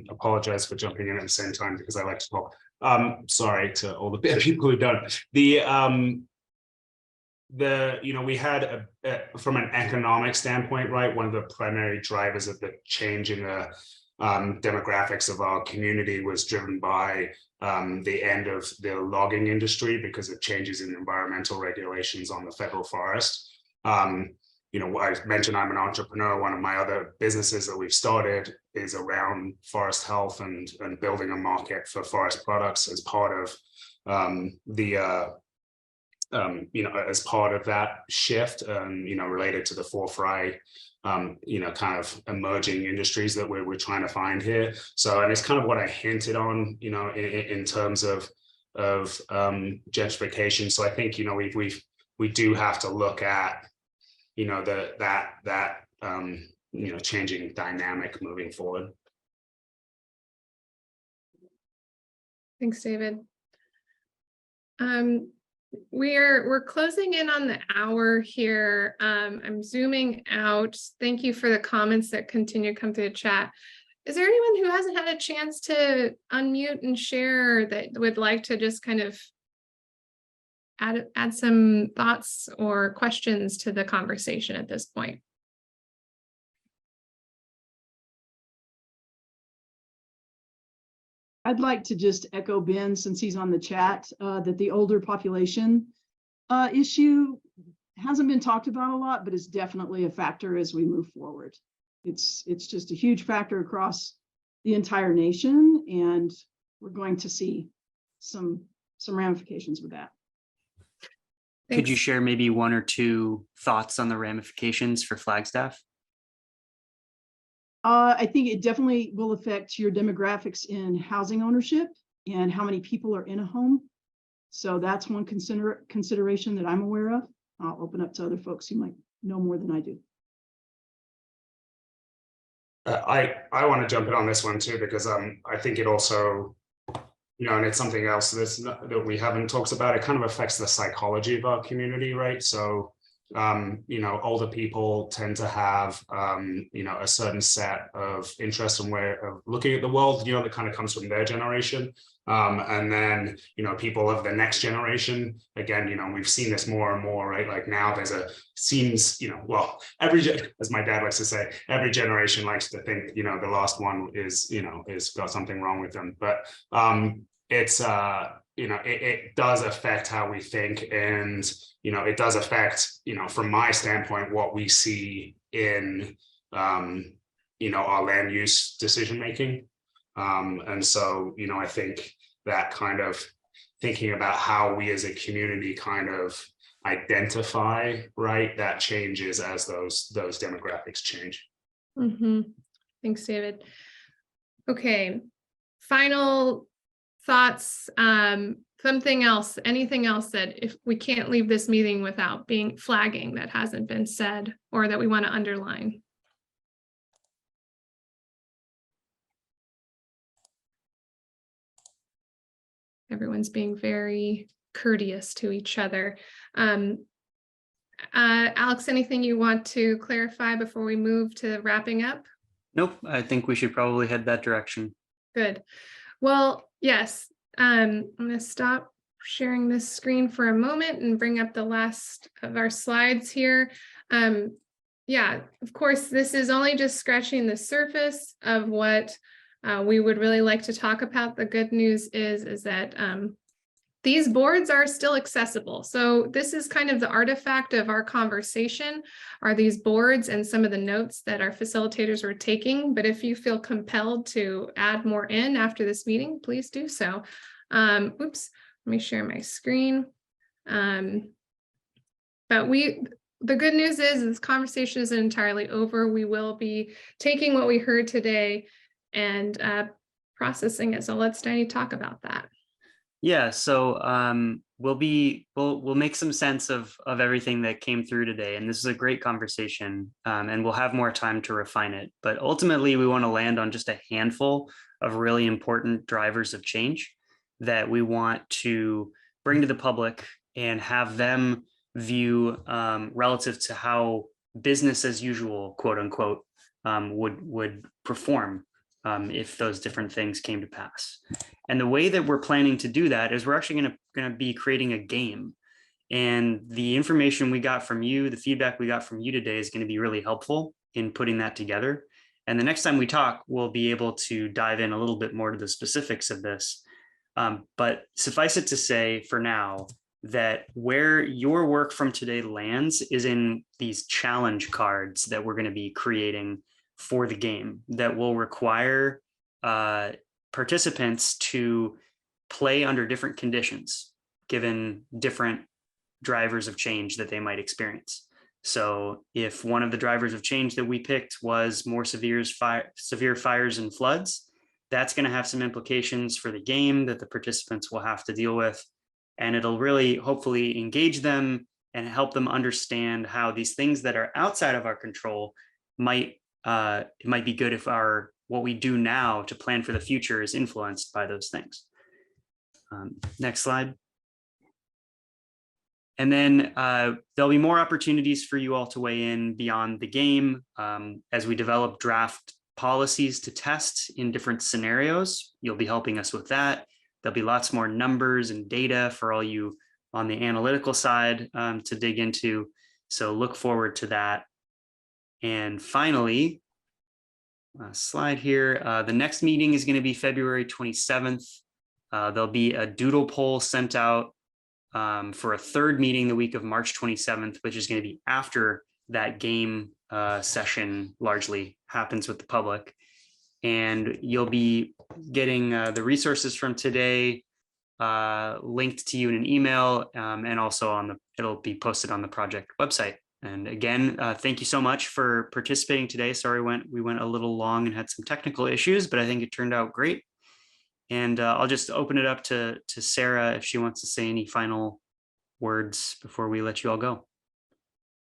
apologize for jumping in at the same time because I like to talk. Sorry to all the people who don't. we had from an economic standpoint, right, one of the primary drivers of the change in the demographics of our community was driven by the end of the logging industry because of changes in environmental regulations on the federal forest. I mentioned I'm an entrepreneur. One of my other businesses that we've started is around forest health and building a market for forest products as part of as part of that shift, related to the 4-Fry, kind of emerging industries that we're trying to find here. So, and it's kind of what I hinted on, in terms of gentrification. So I think, we do have to look at, that changing dynamic moving forward. Thanks, David. We're closing in on the hour here. I'm zooming out. Thank you for the comments that continue to come through the chat. Is there anyone who hasn't had a chance to unmute and share that would like to just kind of add some thoughts or questions to the conversation at this point? I'd like to just echo Ben, since he's on the chat, that the older population issue hasn't been talked about a lot, but is definitely a factor as we move forward. It's just a huge factor across the entire nation, and we're going to see some ramifications with that. Could you share maybe 1 or 2 thoughts on the ramifications for Flagstaff? I think it definitely will affect your demographics in housing ownership and how many people are in a home. So that's one consideration that I'm aware of. I'll open up to other folks who might know more than I do. I want to jump in on this one too, because I think it also, and it's something else that we haven't talked about. It kind of affects the psychology of our community, right? So, older people tend to have, a certain set of interests and way of looking at the world, that kind of comes from their generation. And then, people of the next generation, again, we've seen this more and more, right? Like now there's as my dad likes to say, every generation likes to think, the last one is got something wrong with them. But it's, it does affect how we think, and, it does affect, from my standpoint, what we see in, our land use decision-making. And so, I think that kind of thinking about how we as a community kind of identify, right, that changes as those demographics change. Mm-hmm. Thanks, David. Okay, final thoughts, something else, anything else that if we can't leave this meeting without being flagging that hasn't been said or that we want to underline? Everyone's being very courteous to each other. Alex, anything you want to clarify before we move to wrapping up? Nope, I think we should probably head that direction. Good. Well, yes, I'm going to stop sharing this screen for a moment and bring up the last of our slides here. Yeah, of course, this is only just scratching the surface of what we would really like to talk about. The good news is that these boards are still accessible. So this is kind of the artifact of our conversation, are these boards and some of the notes that our facilitators were taking. But if you feel compelled to add more in after this meeting, please do so. Oops, let me share my screen. But the good news is this conversation isn't entirely over. We will be taking what we heard today and processing it. So let's Danny talk about that. Yeah, so we'll make some sense of everything that came through today, and this is a great conversation, and we'll have more time to refine it. But ultimately, we want to land on just a handful of really important drivers of change that we want to bring to the public and have them view relative to how business as usual, quote unquote, would perform if those different things came to pass. And the way that we're planning to do that is we're actually going to be creating a game. And the information we got from you, the feedback we got from you today is going to be really helpful in putting that together. And the next time we talk, we'll be able to dive in a little bit more to the specifics of this. But suffice it to say for now that where your work from today lands is in these challenge cards that we're going to be creating for the game that will require participants to play under different conditions, given different drivers of change that they might experience. So if one of the drivers of change that we picked was more severe fires and floods, that's going to have some implications for the game that the participants will have to deal with. And it'll really hopefully engage them and help them understand how these things that are outside of our control it might be good if what we do now to plan for the future is influenced by those things. Next slide. And then there'll be more opportunities for you all to weigh in beyond the game as we develop draft policies to test in different scenarios. You'll be helping us with that. There'll be lots more numbers and data for all you on the analytical side to dig into. So look forward to that. And finally, slide here. The next meeting is going to be February 27th. There'll be a doodle poll sent out for a third meeting the week of March 27th, which is going to be after that game session largely happens with the public. And you'll be getting the resources from today linked to you in an email and also it'll be posted on the project website. And again, thank you so much for participating today. Sorry, we went a little long and had some technical issues, but I think it turned out great. And I'll just open it up to Sarah if she wants to say any final words before we let you all go.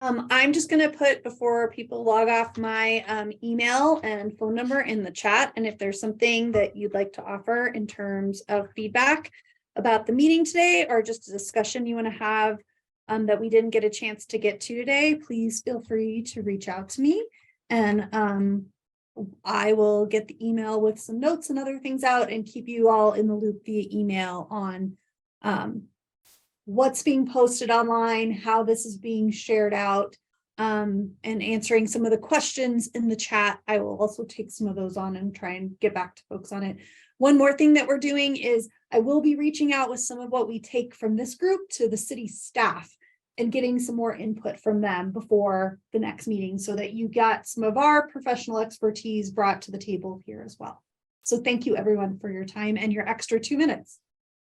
I'm just going to put, before people log off, my email and phone number in the chat. And if there's something that you'd like to offer in terms of feedback about the meeting today, or just a discussion you want to have that we didn't get a chance to get to today, please feel free to reach out to me. And I will get the email with some notes and other things out and keep you all in the loop via email on what's being posted online, how this is being shared out, and answering some of the questions in the chat. I will also take some of those on and try and get back to folks on it. One more thing that we're doing is I will be reaching out with some of what we take from this group to the city staff and getting some more input from them before the next meeting so that you got some of our professional expertise brought to the table here as well. So thank you everyone for your time and your extra 2 minutes.